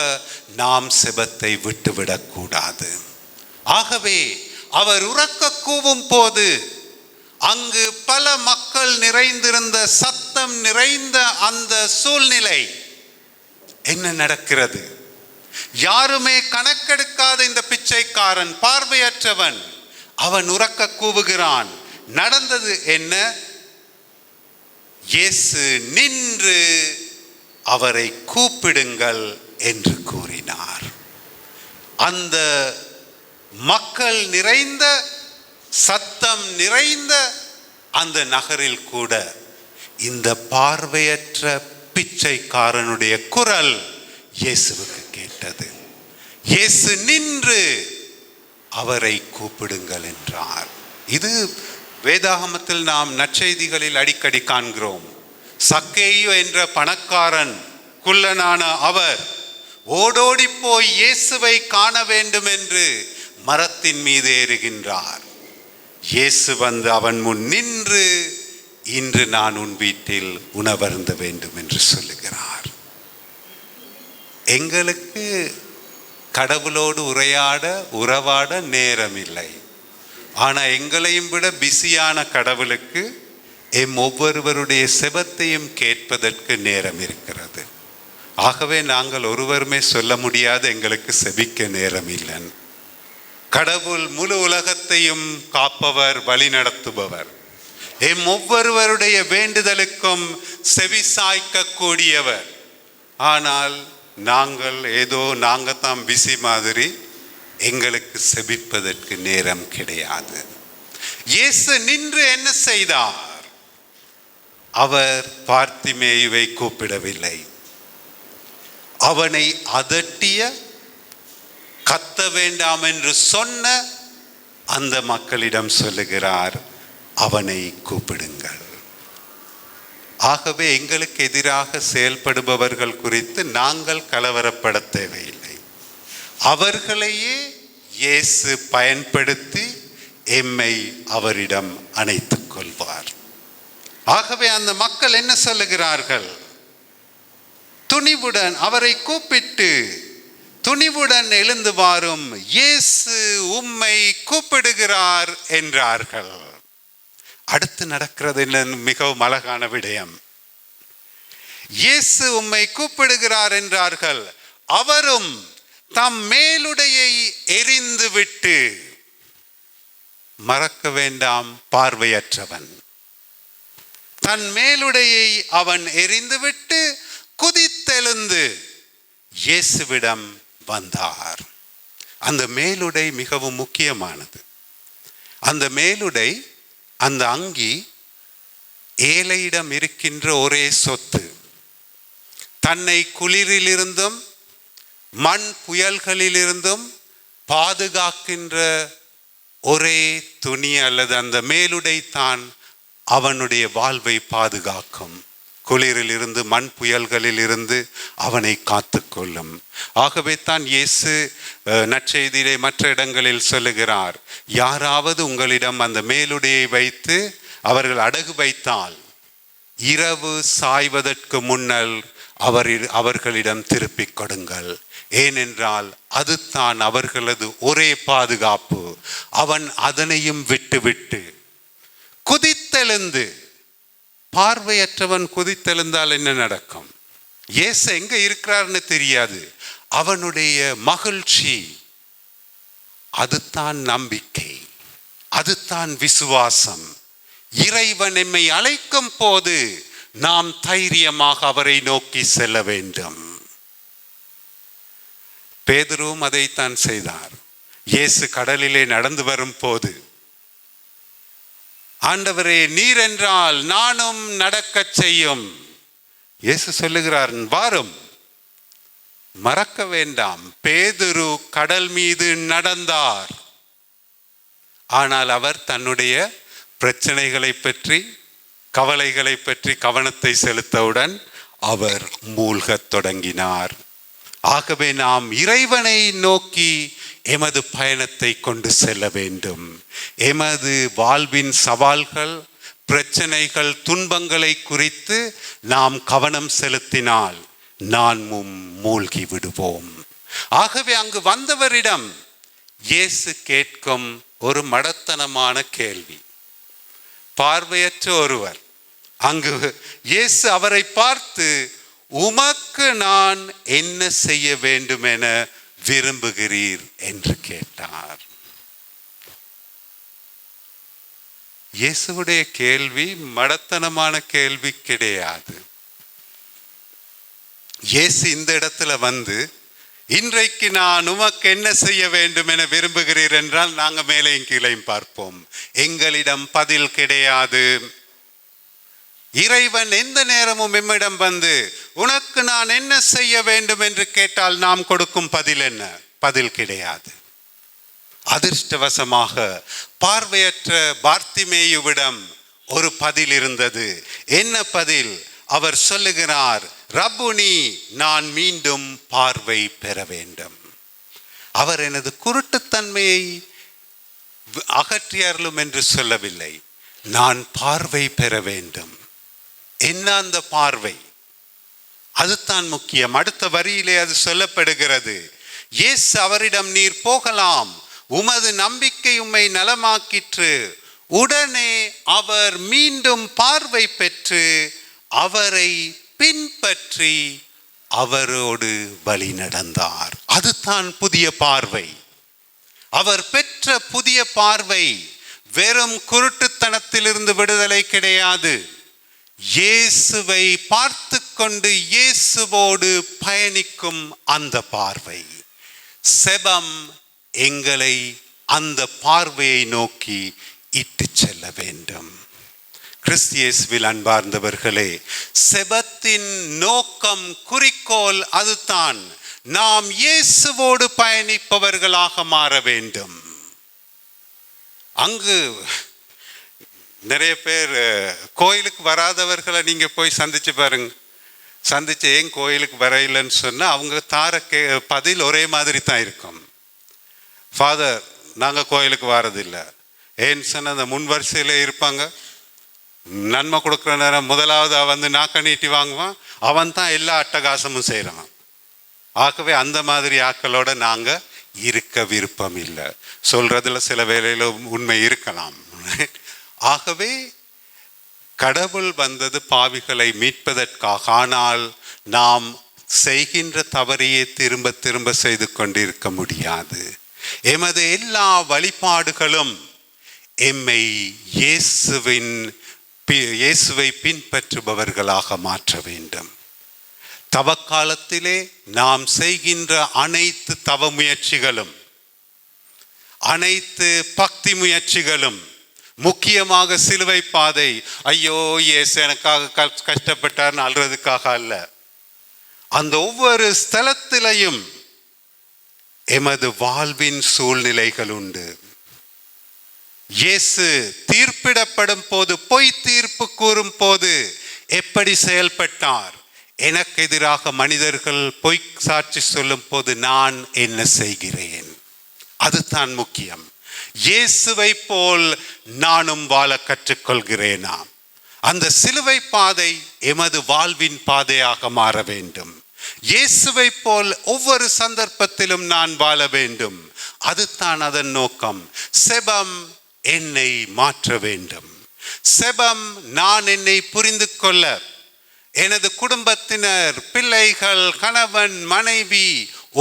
நாம் செபத்தை விட்டுவிடக்கூடாது. ஆகவே அவர் உரக்க கூவும் போது அங்கு பல மக்கள் நிறைந்திருந்த, சத்தம் நிறைந்த அந்த சூழ்நிலை. என்ன நடக்கிறது? யாருமே கணக்கெடுக்காத இந்த பிச்சைக்காரன், பார்வையற்றவன், அவன் உரக்க கூவுகிறான். நடந்தது என்ன? இயேசு நின்று அவரை கூப்பிடுங்கள் என்று கூறினார். அந்த மக்கள் நிறைந்த, சத்தம் நிறைந்த அந்த நகரில் கூட இந்த பார்வையற்ற பிச்சைக்காரனுடைய குரல் இயேசுவுக்கு கேட்டது. இயேசு நின்று அவரை கூப்பிடுங்கள் என்றார். இது வேதாகமத்தில் நாம் நற்செய்திகளில் அடிக்கடி காண்கிறோம். சக்கேயு என்ற பணக்காரன், குள்ளனான அவர் ஓடோடி போய் இயேசுவை காண வேண்டும் என்று மரத்தின் மீது ஏறுகின்றார். இயேசு வந்து அவன் முன் நின்று, இன்று நான் உன் வீட்டில் உணவருந்த வேண்டும் என்று சொல்லுகிறார். எங்களுக்கு கடவுளோடு உறவாட நேரம் இல்லை. ஆனால் எங்களையும் விட பிஸியான கடவுளுக்கு ஒவ்வொருவருடைய செபத்தையும் கேட்பதற்கு நேரம் இருக்கிறது. ஆகவே நாங்கள் ஒருவருமே சொல்ல முடியாது எங்களுக்கு செபிக்க நேரம் இல்லைன்னு. கடவுள் முழு உலகத்தையும் காப்பவர், வழி நடத்துபவர், ஒவ்வொருவருடைய வேண்டுதலுக்கும் செவி சாய்க்க கூடியவர். ஆனால் நாங்கள் தான் பிஸி மாதிரி, எங்களுக்கு செபிப்பதற்கு நேரம் கிடையாது. இயேசு நின்று என்ன செய்தார்? அவர் பார்த்திமேயுவை கூப்பிடவில்லை. அவனை அதட்டிய, கத்த வேண்டாம் என்று சொன்ன அந்த மக்களிடம் சொல்லுகிறார், அவனை கூப்பிடுங்கள். ஆகவே எங்களுக்கு எதிராக செயல்படுபவர்கள் குறித்து நாங்கள் கலவரப்பட தேவையில்லை. அவர்களையே இயேசு பயன்படுத்தி எம்மை அவரிடம் அணைத்துக் கொள்வார். ஆகவே அந்த மக்கள் என்ன சொல்லுகிறார்கள்? துணிவுடன் அவரை கூப்பிட்டு, துணிவுடன் எழுந்து வாரும், இயேசு உம்மை கூப்பிடுகிறார் என்றார்கள். அடுத்து நடக்கிறது மிகவும் அழகான விடயம். இயேசு உம்மை கூப்பிடுகிறார் என்றார்கள். அவரும் தம் மேலுடையை எறிந்து விட்டு, மறக்க வேண்டாம், பார்வையற்றவன், தன் மேலுடையை அவன் எறிந்துவிட்டு குதித்தெழுந்து இயேசுவிடம் வந்தார். அந்த மேலுடை மிகவும் முக்கியமானது. அந்த மேலுடை, அந்த அங்கி ஏழையிடம் இருக்கின்ற ஒரே சொத்து. தன்னை குளிரிலிருந்தும் மண் புயல்களிலிருந்தும் பாதுகாக்கின்ற ஒரே துணி அல்லது அந்த மேலுடை தான் அவனுடைய வாழ்வை பாதுகாக்கும். குளிரில் இருந்து, மண் புயல்களில் இருந்து அவனை காத்து கொள்ளும். ஆகவே தான் இயேசு நற்செய்தியிலே மற்ற இடங்களில் சொல்லுகிறார், யாராவது உங்களிடம் அந்த மேலுடையை வைத்து அவர்கள் அடகு வைத்தால் இரவு சாய்வதற்கு முன்னல் அவர்களிடம் திருப்பிக் கொடுங்கள். ஏனென்றால் அது தான் அவர்களது ஒரே பாதுகாப்பு. அவன் அதனையும் விட்டுவிட்டு குதித்தெழுந்து, பார்வையற்றவன் குதித்தெழுந்தால் என்ன நடக்கும்? இயேசு எங்க இருக்கிறார்னு தெரியாது. அவனுடைய மகிழ்ச்சி, அதுதான் நம்பிக்கை, அதுதான் விசுவாசம். இறைவன் எம்மை அழைக்கும் போது நாம் தைரியமாக அவரை நோக்கி செல்ல வேண்டும். பேதுருவும் அதைத்தான் செய்தார். இயேசு கடலிலே நடந்து வரும் போது, ஆண்டவரே நீர் என்றால் நானும் நடக்க செய்யும். இயேசு சொல்லுகிறார், வாரும். மறக்க வேண்டாம், பேதுரு கடல் மீது நடந்தார். ஆனால் அவர் தன்னுடைய பிரச்சனைகளை பற்றி, கவலைகளை பற்றி கவனத்தை செலுத்தவுடன் அவர் மூழ்கத் தொடங்கினார். ஆகவே நாம் இறைவனை நோக்கி எமது பயணத்தை கொண்டு செல்ல வேண்டும். எமது வாழ்வின் சவால்கள், பிரச்சனைகள், துன்பங்களை குறித்து நாம் கவனம் செலுத்தினால் நாமும் மூழ்கி விடுவோம். ஆகவே அங்கு வந்தவரிடம் இயேசு கேட்கும் ஒரு மடத்தனமான கேள்வி, பார்வையற்ற ஒருவர். அங்கு இயேசு அவரை பார்த்து, உமக்கு நான் என்ன செய்ய வேண்டும் என விரும்புகிறீர் என்று கேட்டார். இயேசுவுடைய கேள்வி மடத்தனமான கேள்வி கிடையாது. இயேசு இந்த இடத்துல வந்து, இன்றைக்கு நான் உமக்கு என்ன செய்ய வேண்டும் என விரும்புகிறீர் என்றால் நாங்கள் மேலையும் கீழையும் பார்ப்போம். எங்களிடம் பதில் கிடையாது. இறைவன் எந்த நேரமும் எம்மிடம் வந்து உனக்கு நான் என்ன செய்ய வேண்டும் என்று கேட்டால் நாம் கொடுக்கும் பதில் என்ன? பதில் கிடையாது. அதிர்ஷ்டவசமாக பார்வையற்ற பார்த்திமேயுவிடம் ஒரு பதில் இருந்தது. என்ன பதில்? அவர் சொல்லுகிறார், ரப்புனி, நான் மீண்டும் பார்வை பெற வேண்டும். அவர் எனது குருட்டுத்தன்மையை அகற்றியருளும் என்று சொல்லவில்லை, நான் பார்வை பெற வேண்டும். என்ன அந்த பார்வை? அதுதான் முக்கியம். அடுத்த வரியிலே அது சொல்லப்படுகிறது. இயேசு அவரிடம், நீர் போகலாம், உமது நம்பிக்கை உம்மை நலமாக்கிற்று. உடனே அவர் மீண்டும் பார்வை பெற்று அவரை பின்பற்றி அவரோடு வழி நடந்தார். அதுதான் புதிய பார்வை. அவர் பெற்ற புதிய பார்வை வெறும் குருட்டுத்தனத்திலிருந்து விடுதலை கிடையாது. இயேசுவை பார்த்து கொண்டு இயேசுவோடு பயணிக்கும் அந்த பார்வை. செபம் எங்களை அந்த பார்வையை நோக்கி இட்டு செல்ல வேண்டும். கிறிஸ்தியேசுவில் அன்பார்ந்தவர்களே, செபத்தின் நோக்கம், குறிக்கோள் அதுதான். நாம் இயேசுவோடு பயணிப்பவர்களாக மாற வேண்டும். அங்கு நிறைய பேர் கோயிலுக்கு வராதவர்களை நீங்க போய் சந்திச்சு பாருங்க. சந்திச்சு ஏன் கோயிலுக்கு வரையிலன்னு சொன்னா அவங்க தார பதில் ஒரே மாதிரி தான் இருக்கும். ஃபாதர், நாங்கள் கோயிலுக்கு வர்றதில்லை. ஏன்னு சொன்ன அந்த முன் வரிசையில இருப்பாங்க. நன்மை கொடுக்குற நேரம் முதலாவது வந்து நாக்க நீட்டி வாங்குவான். அவன் தான் எல்லா அட்டகாசமும் செய்கிறான். ஆகவே அந்த மாதிரி ஆக்களோட நாங்கள் இருக்க விருப்பம் இல்லை. சொல்றதுல சில வேளையில உண்மை இருக்கலாம். ஆகவே கடவுள் வந்தது பாவிகளை மீட்பதற்காக. ஆனால் நாம் செய்கின்ற தவறையே திரும்ப திரும்ப செய்து கொண்டிருக்க முடியாது. எமது எல்லா வழிபாடுகளும் எம்மை இயேசுவை பின்பற்றுபவர்களாக மாற்ற வேண்டும். தவக்காலத்திலே நாம் செய்கின்ற அனைத்து தவ முயற்சிகளும், அனைத்து பக்தி முயற்சிகளும், முக்கியமாக சிலுவை பாதை, ஐயோ இயேசு எனக்காக கஷ்டப்பட்டார்னு அல்றதுக்காக அல்ல. அந்த ஒவ்வொரு ஸ்தலத்திலையும் எமது வாழ்வின் சூழ்நிலைகள் உண்டு. இயேசு தீர்ப்பிடப்படும் போது, பொய் தீர்ப்பு கூறும் போது எப்படி செயல்பட்டார்? எனக்கு எதிராக மனிதர்கள் பொய் சாட்சி சொல்லும் போது நான் என்ன செய்கிறேன்? அதுதான் முக்கியம். இயேசுவை போல் நானும் வாழ கற்றுக்கொள்கிறேனா? அந்த சிலுவை பாதை எமது வாழ்வின் பாதையாக மாற வேண்டும். இயேசுவை போல் ஒவ்வொரு சந்தர்ப்பத்திலும் நான் வாழ வேண்டும். அதுதான் அதன் நோக்கம். செபம் என்னை மாற்ற வேண்டும். செபம் நான் என்னை புரிந்து கொள்ள, எனது குடும்பத்தினர், பிள்ளைகள், கணவன், மனைவி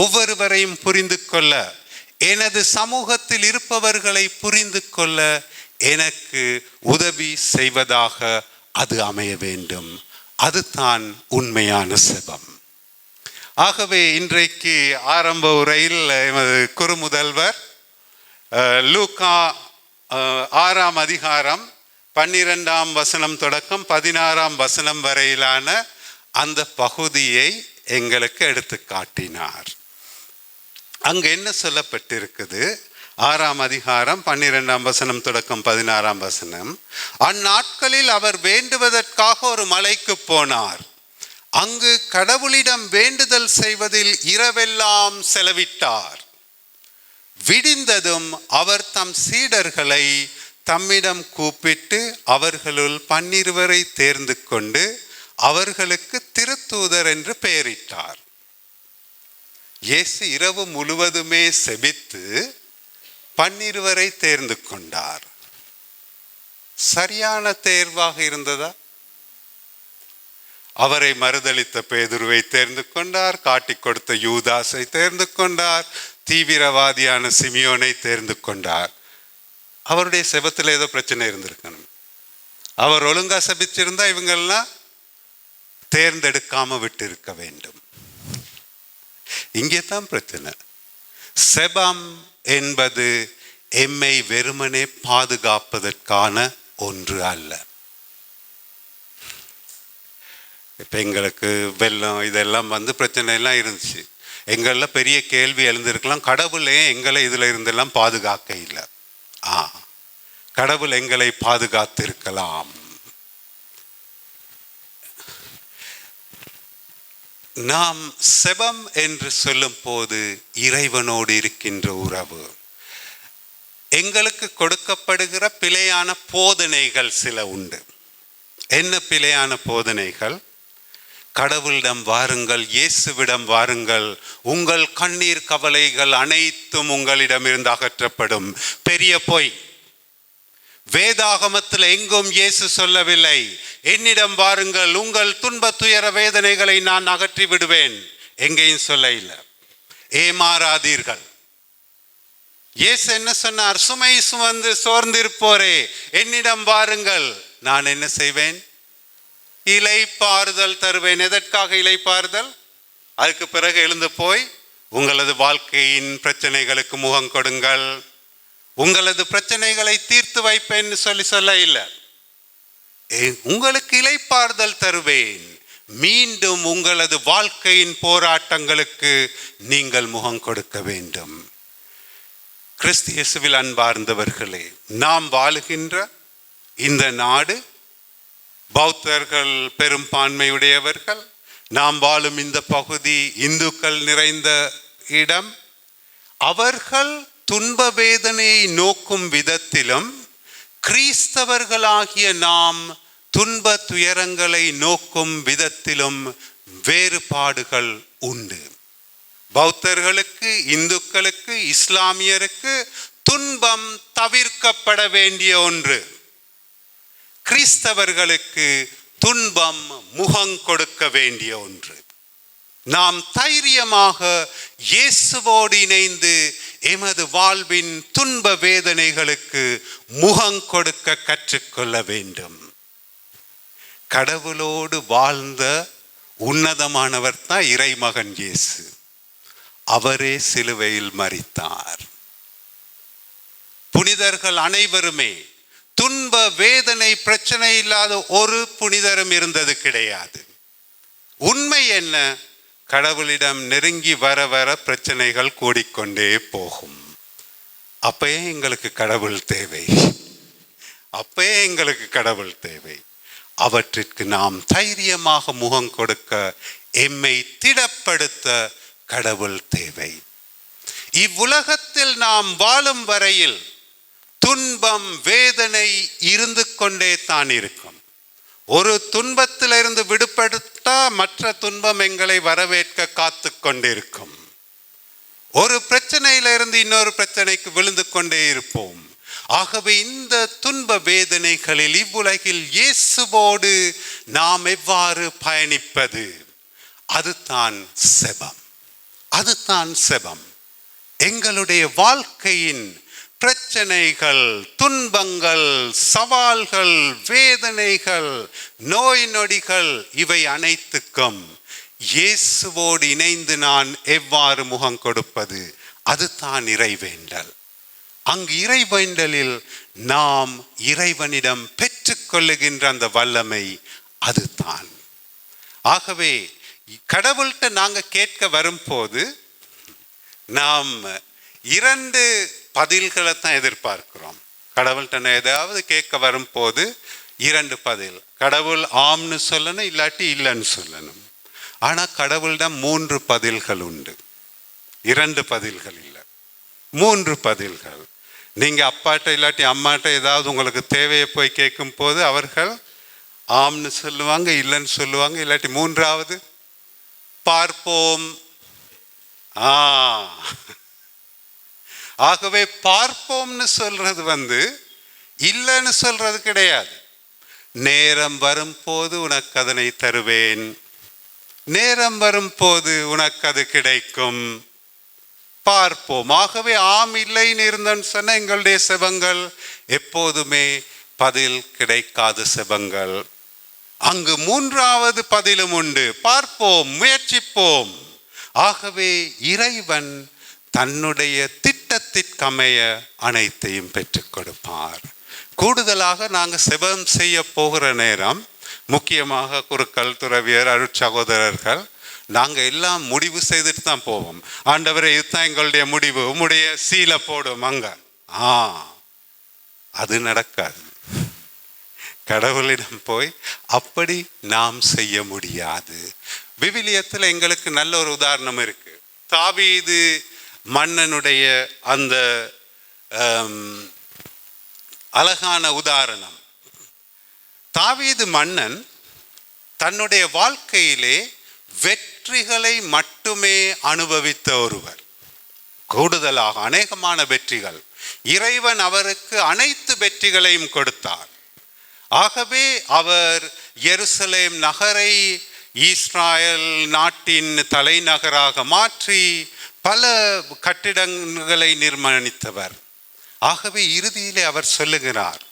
ஒவ்வொருவரையும் புரிந்து கொள்ள, எனது சமூகத்தில் இருப்பவர்களை புரிந்து கொள்ள எனக்கு உதவி செய்வதாக அது அமைய வேண்டும். அதுதான் உண்மையான செபம். ஆகவே இன்றைக்கு ஆரம்ப உரையில் எமது குருமுதல்வர் லூக்கா 6ஆம் அதிகாரம் 12ஆம் வசனம் தொடக்கம் 16ஆம் வசனம் வரையிலான அந்த பகுதியை எங்களுக்கு எடுத்து காட்டினார். அங்கு என்ன சொல்லப்பட்டிருக்குது? 6ஆம் அதிகாரம் 12ஆம் வசனம் தொடக்கம் 16ஆம் வசனம். அந்நாட்களில் அவர் வேண்டுவதற்காக ஒரு மலைக்கு போனார். அங்கு கடவுளிடம் வேண்டுதல் செய்வதில் இரவெல்லாம் செலவிட்டார். விடிந்ததும் அவர் தம் சீடர்களை தம்மிடம் கூப்பிட்டு அவர்களுள் 12 தேர்ந்து கொண்டு அவர்களுக்கு திருத்தூதர் என்று பெயரிட்டார். இயேசு இரவு முழுவதுமே செபித்து 12 தேர்ந்து கொண்டார். சரியான தேர்வாக இருந்ததா? அவரை மறுதளித்த பேதுருவை தேர்ந்து கொண்டார், காட்டிக் கொடுத்த யூதாசை தேர்ந்து கொண்டார், தீவிரவாதியான சிமியோனை தேர்ந்து கொண்டார். அவருடைய செபத்தில் ஏதோ பிரச்சனை இருந்திருக்கணும். அவர் ஒழுங்கா செபிச்சிருந்தா இவங்கெல்லாம் தேர்ந்தெடுக்காம விட்டு இருக்க வேண்டும். இங்கே தான் பிரச்சனை. செபம் என்பது எம்மை வெறுமனே பாதுகாப்பதற்கான ஒன்று அல்ல. இப்போ எங்களுக்கு வெள்ளம் இதெல்லாம் பிரச்சனை எல்லாம் இருந்துச்சு. எங்களில் பெரிய கேள்வி எழுந்திருக்கலாம், கடவுளே எங்களை இதில் இருந்தெல்லாம் பாதுகாக்க இல்லை. கடவுள் எங்களை பாதுகாத்திருக்கலாம். நாம் செபம் என்று சொல்லும் போது இறைவனோடு இருக்கின்ற உறவு. எங்களுக்கு கொடுக்கப்படுகிற பிழையான போதனைகள் சில உண்டு. என்ன பிழையான போதனைகள்? கடவுளிடம் வாருங்கள், இயேசுவிடம் வாருங்கள், உங்கள் கண்ணீர் கவலைகள் அனைத்தும் உங்களிடமிருந்து அகற்றப்படும். பெரிய பொய். வேதாகமத்தில் எங்கும் இயேசு சொல்லவில்லை, என்னிடம் வாருங்கள், உங்கள் துன்ப துயர வேதனைகளை நான் அகற்றி விடுவேன். எங்கேயும் சொல்ல இல்லை. ஏமாறாதீர்கள். இயேசு என்ன சொன்னார்? சுமை சுமந்து சோர்ந்திருப்போரே என்னிடம் வாருங்கள், நான் என்ன செய்வேன்? இளைப்பாறுதல் தருவேன். எதற்காக இளைப்பாறுதல்? அதுக்கு பிறகு எழுந்து போய் உங்களது வாழ்க்கையின் பிரச்சனைகளுக்கு முகம் கொடுங்கள், உங்களது பிரச்சனைகளை தீர்த்து வைப்பேன் சொல்ல இல்லை. உங்களுக்கு இளைப்பாறுதல் தருவேன். மீண்டும் உங்களது வாழ்க்கையின் போராட்டங்களுக்கு நீங்கள் முகம் கொடுக்க வேண்டும். கிறிஸ்து இயேசுவில் அன்பார்ந்தவர்களே, நாம் வாழுகின்ற இந்த நாடு பௌத்தர்கள் பெரும்பான்மையுடையவர்கள். நாம் வாழும் இந்த பகுதி இந்துக்கள் நிறைந்த இடம். அவர்கள் துன்ப வேதனையை நோக்கும் விதத்திலும் கிறிஸ்தவர்களாகிய நாம் துன்ப துயரங்களை நோக்கும் விதத்திலும் வேறுபாடுகள் உண்டு. பௌத்தர்களுக்கு, இந்துக்களுக்கு, இஸ்லாமியருக்கு துன்பம் தவிர்க்கப்பட வேண்டிய ஒன்று. கிறிஸ்தவர்களுக்கு துன்பம் முகம் கொடுக்க வேண்டிய ஒன்று. நாம் தைரியமாக இயேசுவோடு இணைந்து எமது வாழ்வின் துன்ப வேதனைகளுக்கு முகம் கொடுக்க கற்றுக்கொள்ள வேண்டும். கடவுளோடு வாழ்ந்த உன்னதமானவர் தான் இறைமகன் இயேசு. அவரே சிலுவையில் மரித்தார். புனிதர்கள் அனைவருமே துன்ப வேதனை பிரச்சனை இல்லாத ஒரு புனிதரும் இருந்தது கிடையாது. உண்மை என்ன? கடவுளிடம் நெருங்கி வர வர பிரச்சனைகள் கூடிக்கொண்டே போகும். அப்பயே எங்களுக்கு கடவுள் தேவை. அப்பயே எங்களுக்கு கடவுள் தேவை. அவற்றிற்கு நாம் தைரியமாக முகம் கொடுக்க, எம்மை திடப்படுத்த கடவுள் தேவை. இவ்வுலகத்தில் நாம் வாழும் வரையில் துன்பம் வேதனை இருந்து கொண்டே தான் இருக்கும். ஒரு துன்பத்திலிருந்து விடுபடுத்தா மற்ற துன்பம் எங்களை வரவேற்க காத்து கொண்டிருக்கும். ஒரு பிரச்சனையிலிருந்து இன்னொரு பிரச்சனைக்கு விழுந்து கொண்டே இருப்போம். ஆகவே இந்த துன்ப வேதனைகளில் இவ்வுலகில் இயேசுவோடு நாம் எவ்வாறு பயணிப்பது? அதுதான் செபம். அதுதான் செபம். எங்களுடைய வாழ்க்கையின் பிரச்சனைகள், துன்பங்கள், சவால்கள், வேதனைகள், நோய் நொடிகள், இவை அனைத்துக்கும் இயேசுவோடு இணைந்து நான் எவ்வாறு முகம் கொடுப்பது? அதுதான் இறைவேண்டல். அங்கு இறைவேண்டலில் நாம் இறைவனிடம் பெற்றுக்கொள்ளுகின்ற அந்த வல்லமை அதுதான். ஆகவே கடவுள்கிட்ட நாங்கள் கேட்க வரும்போது நாம் இரண்டு பதில்களை தான் எதிர்பார்க்கிறோம். கடவுள்கிட்ட ஏதாவது கேட்க வரும்போது இரண்டு பதில். கடவுள் ஆம்னு சொல்லணும், இல்லாட்டி இல்லைன்னு சொல்லணும். ஆனால் கடவுளிடம் மூன்று பதில்கள் உண்டு. இரண்டு பதில்கள் இல்லை, மூன்று பதில்கள். நீங்கள் அப்பாட்ட இல்லாட்டி அம்மாட்ட ஏதாவது உங்களுக்கு தேவையை போய் கேட்கும் போது அவர்கள் ஆம்னு சொல்லுவாங்க, இல்லைன்னு சொல்லுவாங்க, இல்லாட்டி மூன்றாவது பார்ப்போம். ஆகவே பார்ப்போம்னு சொல்றது இல்லைன்னு சொல்றது கிடையாது. நேரம் வரும்போது உனக்கு அதனை தருவேன், நேரம் வரும்போது உனக்கு அது கிடைக்கும், பார்ப்போம். ஆகவே ஆம் இல்லைன்னு இருந்தன்னு சொன்ன எங்களுடைய செபங்கள் எப்போதுமே பதில் கிடைக்காத செபங்கள். அங்கு மூன்றாவது பதிலும் உண்டு, பார்ப்போம், முயற்சிப்போம். ஆகவே இறைவன் தன்னுடைய திட்டத்திற்கமைய அனைத்தையும் பெற்றுக் கொடுப்பார். கூடுதலாக நாங்கள் செபம் செய்ய போகிற நேரம், முக்கியமாக குருக்கள், துறவியர், அருட்சகோதரர்கள், நாங்கள் எல்லாம் முடிவு செய்துட்டு தான் போவோம். ஆண்டவரே, இதுதான் எங்களுடைய முடிவு, உம்முடைய சீல போடும் அங்க. அது நடக்காது. கடவுளிடம் போய் அப்படி நாம் செய்ய முடியாது. விவிலியத்தில் எங்களுக்கு நல்ல ஒரு உதாரணம் இருக்கு. தாவீது மன்னனுடைய அந்த அழகான உதாரணம். தாவீது மன்னன் தன்னுடைய வாழ்க்கையிலே வெற்றிகளை மட்டுமே அனுபவித்த ஒருவர். கூடுதலாக அநேகமான வெற்றிகள். இறைவன் அவருக்கு அனைத்து வெற்றிகளையும் கொடுத்தார். ஆகவே அவர் எருசலேம் நகரை இஸ்ராயல் நாட்டின் தலைநகராக மாற்றி பல கட்டிடங்களை நிர்மாணித்தவர். ஆகவே இறுதியிலே அவர் சொல்லுகிறார்,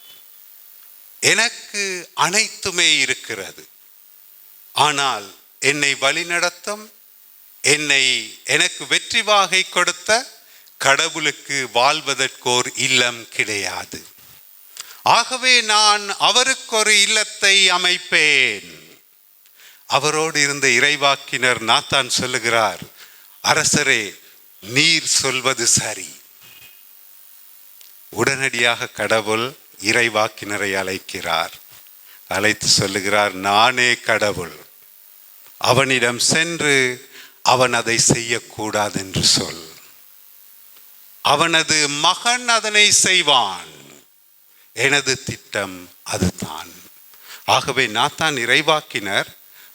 எனக்கு அனைத்துமே இருக்கிறது, ஆனால் என்னை வழிநடத்தும், எனக்கு வெற்றி வாகை கொடுத்த கடவுளுக்கு வாழ்வதற்கோர் இல்லம் கிடையாது. ஆகவே நான் அவருக்கு ஒரு இல்லத்தை அமைப்பேன். அவரோடு இருந்த இறைவாக்கினர் நாத்தான் சொல்லுகிறார், அரசரே, நீர் சொல்வது சரி. உடனடியாக கடவுள் இறைவாக்கினரை அழைக்கிறார். அழைத்து சொல்லுகிறார், நானே கடவுள், அவனிடம் சென்று அவன் அதை செய்யக்கூடாது என்று சொல். அவனது மகன் அதனை செய்வான். எனது திட்டம் அதுதான். ஆகவே நாத்தான் இறைவாக்கினர்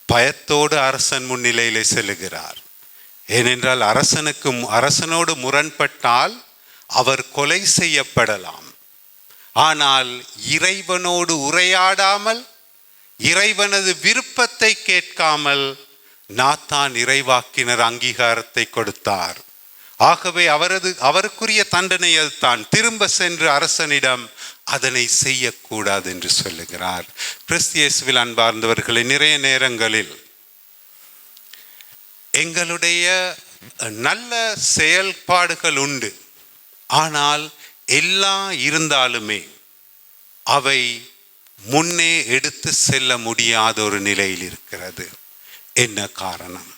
பயத்தோடு அரசன் முன்னிலையிலே செல்லுகிறார். ஏனென்றால் அரசனோடு முரண்பட்டால் அவர் கொலை செய்யப்படலாம். ஆனால் இறைவனோடு உரையாடாமல், இறைவனது விருப்பத்தை கேட்காமல் நாத்தான் இறைவாக்கினர் அங்கீகாரத்தை கொடுத்தார். ஆகவே அவருக்குரிய தண்டனை அதுதான். திரும்ப சென்று அரசனிடம் அதனை செய்யக்கூடாது என்று சொல்லுகிறார். கிறிஸ்து இயேசுவில் அன்பார்ந்தவர்களை, நிறைய நேரங்களில் எங்களுடைய நல்ல செயல்பாடுகள் உண்டு, ஆனால் எல்லாம் இருந்தாலுமே அவை முன்னே எடுத்து செல்ல முடியாத ஒரு நிலையில் இருக்கிறது. என்ன காரணம்?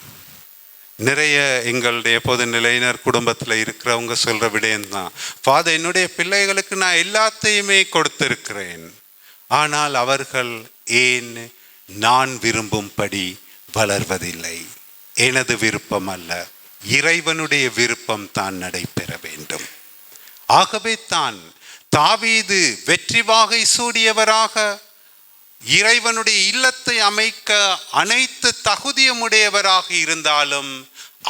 நிறைய எங்களுடைய பொதுநிலையினர் குடும்பத்தில் இருக்கிறவங்க சொல்கிற விடயம்தான், ஃபாதர், என்னுடைய பிள்ளைகளுக்கு நான் எல்லாத்தையுமே கொடுத்திருக்கிறேன், ஆனால் அவர்கள் ஏன் நான் விரும்பும்படி வளர்வதில்லை? எனது விருப்பம் அல்ல, இறைவனுடைய விருப்பம் தான் நடைபெற வேண்டும். ஆகவே தான் தாவீது வெற்றி வாகை சூடியவராக இறைவனுடைய இல்லத்தை அமைக்க அனைத்து தகுதியுமுடையவராக இருந்தாலும்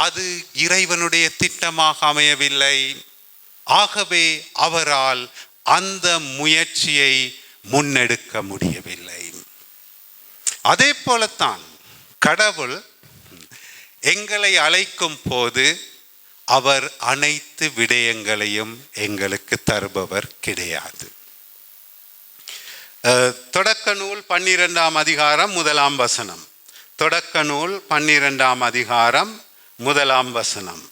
அது இறைவனுடைய திட்டமாக அமையவில்லை. ஆகவே அவரால் அந்த முயற்சியை முன்னெடுக்க முடியவில்லை. அதே போலத்தான் கடவுள் எங்களை அழைக்கும் போது அவர் அனைத்து விடயங்களையும் எங்களுக்கு தருபவர் கிடையாது. தொடக்க நூல் 12ஆம் அதிகாரம் 1ஆம் வசனம். தொடக்க நூல் 12ஆம் அதிகாரம் 1ஆம் வசனம்.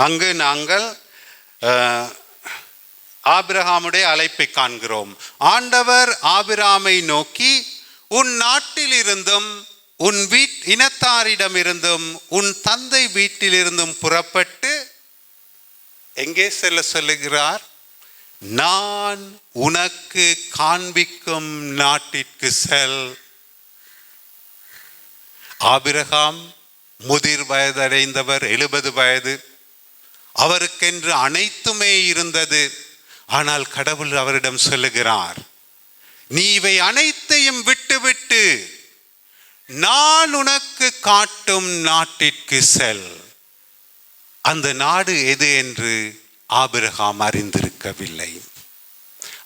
அங்கு நாங்கள் ஆபிரகாமுடைய அழைப்பை காண்கிறோம். ஆண்டவர் ஆபிரகாமை நோக்கி, உன் நாட்டில் இருந்தும் உன் இனத்தாரிடமிருந்தும் உன் தந்தை வீட்டிலிருந்தும் புறப்பட்டு எங்கே செல்ல சொல்லுகிறார்? நான் உனக்கு காண்பிக்கும் நாட்டிற்கு செல். ஆபிரகாம் முதிர் வயதடைந்தவர், 70 வயது. அவருக்கென்று அனைத்துமே இருந்தது. ஆனால் கடவுள் அவரிடம் சொல்லுகிறார், நீ இவை அனைத்தையும் விட்டுவிட்டு நான் உனக்கு காட்டும் நாட்டிற்கு செல். அந்த நாடு எது என்று ஆபிரகாம் அறிந்திருக்கவில்லை.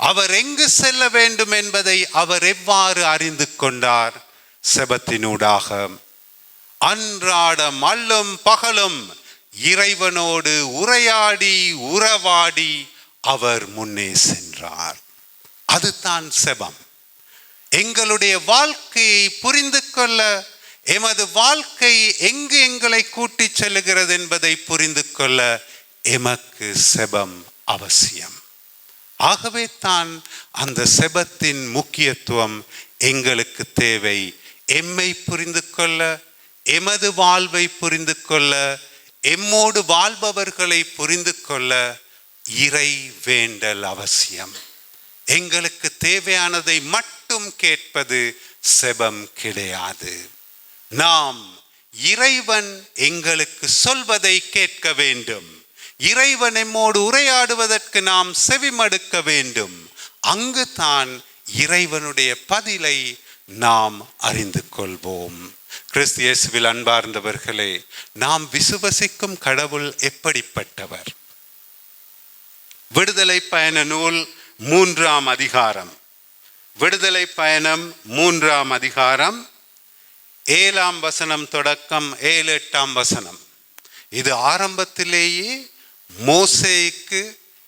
அவர் எங்கு செல்ல வேண்டும் என்பதை அவர் எவ்வாறு அறிந்து கொண்டார்? செபத்தினூடாக. அன்றாடம் அல்லும் பகலும் இறைவனோடு உரையாடி உறவாடி அவர் முன்னே சென்றார். அதுதான் செபம். எங்களுடைய வாழ்க்கையை புரிந்து கொள்ள, எமது வாழ்க்கை எங்கு எங்களை கூட்டிச் செல்லுகிறது என்பதை புரிந்து கொள்ள எமக்கு செபம் அவசியம். ஆகவே தான் அந்த செபத்தின் முக்கியத்துவம் எங்களுக்கு தேவை. எம்மை புரிந்து கொள்ள, எமது வாழ்வை புரிந்து கொள்ள, எம்மோடு வாழ்பவர்களை புரிந்து கொள்ள இறை வேண்டல் அவசியம். எங்களுக்கு தேவையானதை மட்டும் கேட்பது செபம் கிடையாது. நாம் இறைவன் எங்களுக்கு சொல்வதை கேட்க வேண்டும். இறைவன் எம்மோடு உரையாடுவதற்கு நாம் செவிமடுக்க வேண்டும். அங்கு தான் இறைவனுடைய பதிலை நாம் அறிந்து கொள்வோம். கிறிஸ்து இயேசுவில் அன்பார்ந்தவர்களே, நாம் விசுவசிக்கும் கடவுள் எப்படிப்பட்டவர்? விடுதலை பயண நூல் 3ஆம் அதிகாரம், விடுதலை பயணம் 3ஆம் அதிகாரம் 7ஆம் வசனம் தொடக்கம் 7-8ஆம் வசனம். இது ஆரம்பத்திலேயே மோசேக்கு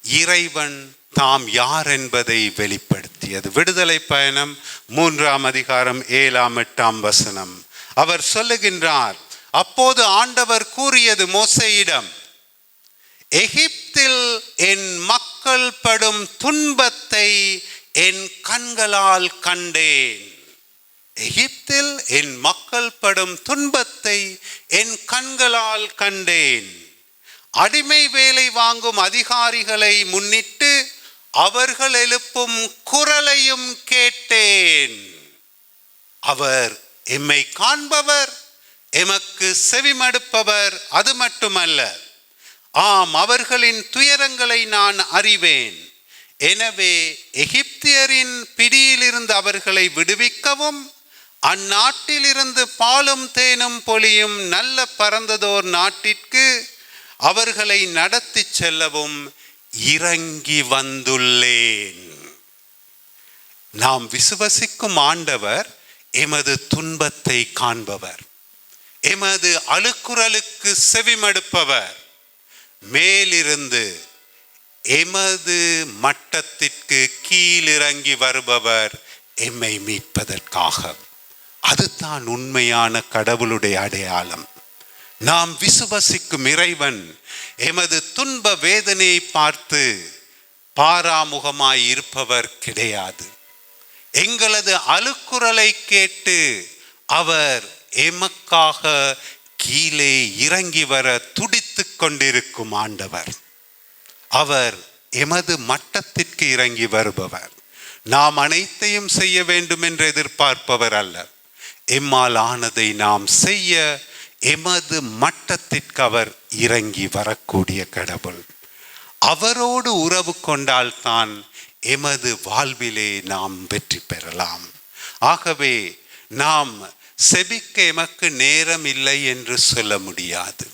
இறைவன் தாம் யார் என்பதை வெளிப்படுத்தியது. விடுதலை பயணம் 3ஆம் அதிகாரம் 7-8ஆம் வசனம். அவர் சொல்லுகின்றார், அப்போது ஆண்டவர் கூறியது மோசேயிடம், எகிப்தில் என் மக்கள் படும் துன்பத்தை என் கண்களால் கண்டேன். எகிப்தில் என் மக்கள் படும் துன்பத்தை என் கண்களால் கண்டேன். அடிமை வேலை வாங்கும் அதிகாரிகளை முன்னிட்டு அவர்கள் எழுப்பும் குரலையும் கேட்டேன். அவர் எம்மை காண்பவர், எமக்கு செவிமடுப்பவர். அது மட்டுமல்ல, ஆம், அவர்களின் துயரங்களை நான் அறிவேன். எனவே எகிப்தியரின் பிடியிலிருந்து அவர்களை விடுவிக்கவும், அந்நாட்டிலிருந்து பாலும் தேனும் பொழியும் நல்ல பரந்ததோர் நாட்டிற்கு அவர்களை நடத்தி செல்லவும் இறங்கி வந்துள்ளேன். நாம் விசுவசிக்கும் ஆண்டவர் எமது துன்பத்தை காண்பவர், எமது அழுக்குரலுக்கு செவிமடுப்பவர், மேலிருந்து எமது மட்டத்திற்கு கீழிறங்கி வருபவர், எம்மை மீட்பதற்காக. அதுதான் உண்மையான கடவுளுடைய அடையாளம். நாம் விசுவசிக்கும் இறைவன் எமது துன்ப வேதனையை பார்த்து பாராமுகமாய் இருப்பவர் கிடையாது. எங்களது அழுக்குரலை கேட்டு அவர் எமக்காக கீழே இறங்கி வர துடித்து கொண்டிருக்கும் ஆண்டவர். அவர் எமது மட்டத்திற்கு இறங்கி வருபவர். நாம் அனைத்தையும் செய்ய வேண்டும் என்று எதிர்பார்ப்பவர் அல்ல. எம்மால் ஆனதை நாம் செய்ய எமது மட்டத்திற்கு அவர் இறங்கி வரக்கூடிய கடவுள். அவரோடு உறவு கொண்டால்தான் எமது வாழ்விலே நாம் வெற்றி பெறலாம். ஆகவே நாம் செபிக்க எமக்கு நேரம் இல்லை என்று சொல்ல முடியாது.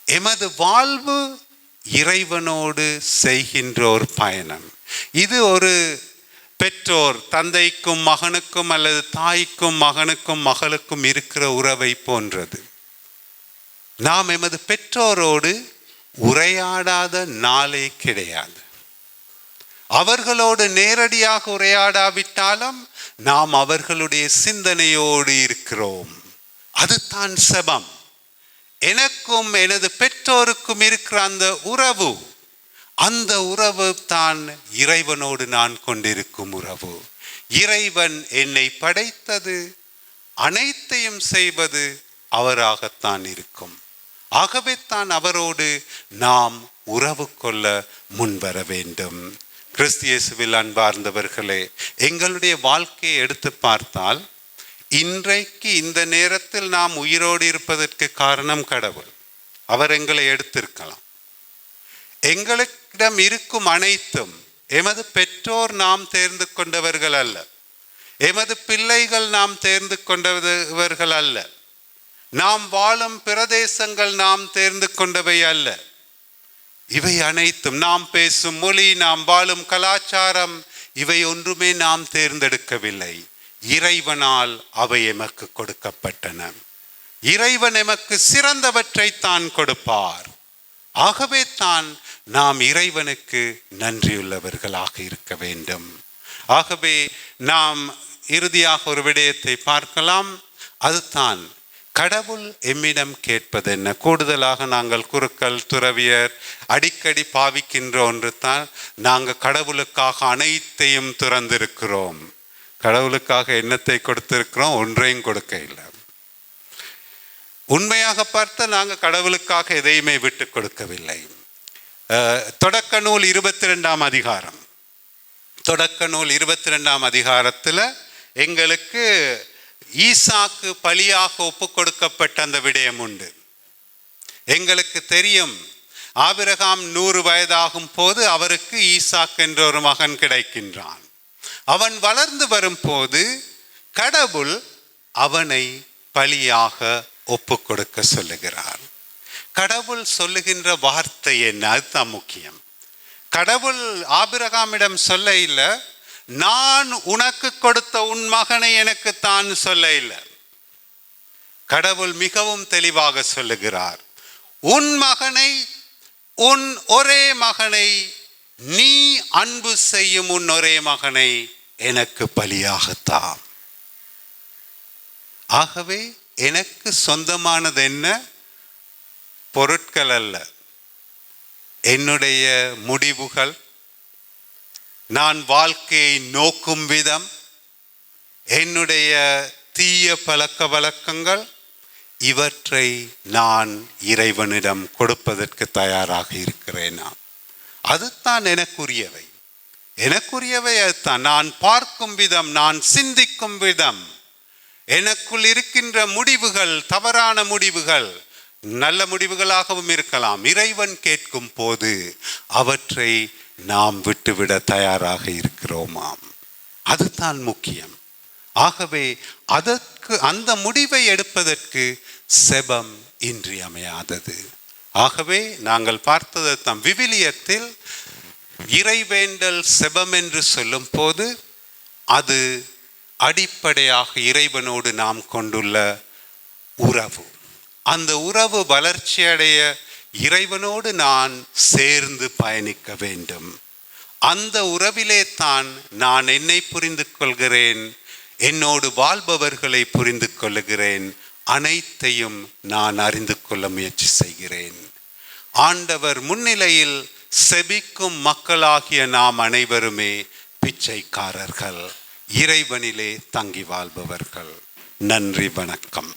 எமது வாழ்வு இறைவனோடு செய்கின்ற ஒரு பயணம். இது ஒரு பெற்றோர் தந்தைக்கும் மகனுக்கும் அல்லது தாய்க்கும் மகனுக்கும் மகளுக்கும் இருக்கிற உறவை போன்றது. நாம் எமது பெற்றோரோடு உரையாடாத நாளே கிடையாது. அவர்களோடு நேரடியாக உரையாடாவிட்டாலும் நாம் அவர்களுடைய சிந்தனையோடு இருக்கிறோம். அதுதான் செபம். எனக்கும் எனது பெற்றோருக்கும் இருக்கிற அந்த உறவு, அந்த உறவு தான் இறைவனோடு நான் கொண்டிருக்கும் உறவு. இறைவன் என்னை படைத்தது, அனைத்தையும் செய்வது அவராகத்தான் இருக்கும். ஆகவே தான் அவரோடு நாம் உறவு கொள்ள முன்வர வேண்டும். கிறிஸ்து இயேசுவில் அன்பார்ந்தவர்களே, எங்களுடைய வாழ்க்கையை எடுத்து பார்த்தால் இன்றைக்கு இந்த நேரத்தில் நாம் உயிரோடு இருப்பதற்கு காரணம் கடவுள். அவர் எங்களை எடுத்திருக்கலாம். எங்களிடம் இருக்கும் அனைத்தும் எமது பெற்றோர் நாம் தேர்ந்து கொண்டவர்கள் அல்ல, எமது பிள்ளைகள் நாம் தேர்ந்து கொண்டவர்கள் அல்ல, நாம் வாழும் பிரதேசங்கள் நாம் தேர்ந்து கொண்டவை அல்ல. இவை அனைத்தும் நாம் பேசும் மொழி, நாம் வாழும் கலாச்சாரம், இவை ஒன்றுமே நாம் தேர்ந்தெடுக்கவில்லை. இறைவனால் அவை எமக்கு கொடுக்கப்பட்டன. இறைவன் எமக்கு சிறந்தவற்றை தான் கொடுப்பார். ஆகவே தான் நாம் இறைவனுக்கு நன்றியுள்ளவர்களாக இருக்க வேண்டும். ஆகவே நாம் இறுதியாக ஒரு விடயத்தை பார்க்கலாம். அதுதான் கடவுள் எம்மிடம் கேட்பது என்ன. கூடுதலாக நாங்கள் குருக்கள் துறவியர் அடிக்கடி பாவிக்கின்ற ஒன்று தான், நாங்கள் கடவுளுக்காக அனைத்தையும் துறந்திருக்கிறோம். கடவுளுக்காக என்னத்தை கொடுத்திருக்கிறோம்? ஒன்றையும் கொடுக்க இல்லை. உண்மையாக பார்த்த நாங்கள் கடவுளுக்காக எதையுமே விட்டு கொடுக்கவில்லை. தொடக்க நூல் 22ஆம் அதிகாரம், தொடக்க நூல் 22ஆம் அதிகாரத்தில் எங்களுக்கு ஈசாக்கு பலியாக ஒப்பு கொடுக்கப்பட்ட அந்த விடயம் உண்டு. எங்களுக்கு தெரியும், ஆபிரகாம் 100 வயதாகும் போது அவருக்கு ஈசாக்கு என்ற ஒரு மகன் கிடைக்கின்றான். அவன் வளர்ந்து வரும்போது கடவுள் அவனை பலியாக ஒப்பு கொடுக்க சொல்லுகிறார். கடவுள் சொல்லுகின்ற வார்த்தை என்ன? அதுதான் முக்கியம். கடவுள் ஆபிரகாமிடம் சொல்ல இல்லை, நான் உனக்கு கொடுத்த உன் மகனை எனக்கு தான் சொல்ல இல்லை. கடவுள் மிகவும் தெளிவாக சொல்லுகிறார், உன் மகனை, உன் ஒரே மகனை, நீ அன்பு செய்யும் உன் ஒரே மகனை எனக்கு பலியாகத்தான். ஆகவே எனக்கு சொந்தமானது என்ன? பொருட்கள் அல்ல, என்னுடைய முடிவுகள், நான் வாழ்க்கையை நோக்கும் விதம், என்னுடைய தீய பழக்க வழக்கங்கள், இவற்றை நான் இறைவனிடம் கொடுப்பதற்கு தயாராக இருக்கிறேன். அதுதான் எனக்குரியவை. எனக்குரியவை அதுதான். நான் பார்க்கும் விதம், நான் சிந்திக்கும் விதம், எனக்குள் இருக்கின்ற முடிவுகள், தவறான முடிவுகள் நல்ல முடிவுகளாகவும் இருக்கலாம். இறைவன் கேட்கும் போது அவற்றை நாம் விட்டுவிட தயாராக இருக்கிறோமாம். அதுதான் முக்கியம். ஆகவே அதற்கு, அந்த முடிவை எடுப்பதற்கு செபம் இன்றியமையாதது. ஆகவே நாங்கள் பார்த்தது தான், விவிலியத்தில் இறைவேண்டல் செபம் என்று சொல்லும் போது அது அடிப்படையாக இறைவனோடு நாம் கொண்டுள்ள உறவு. அந்த உறவு வளர்ச்சியடைய இறைவனோடு நான் சேர்ந்து பயணிக்க வேண்டும். அந்த உறவிலே தான் நான் என்னை புரிந்து கொள்கிறேன், என்னோடு வாழ்பவர்களை புரிந்து கொள்கிறேன், அனைத்தையும் நான் அறிந்து கொள்ள முயற்சி செய்கிறேன். ஆண்டவர் முன்னிலையில் செபிக்கும் மக்களாகிய நாம் அனைவருமே பிச்சைக்காரர்கள், இறைவனிலே தங்கி வாழ்பவர்கள். நன்றி, வணக்கம்.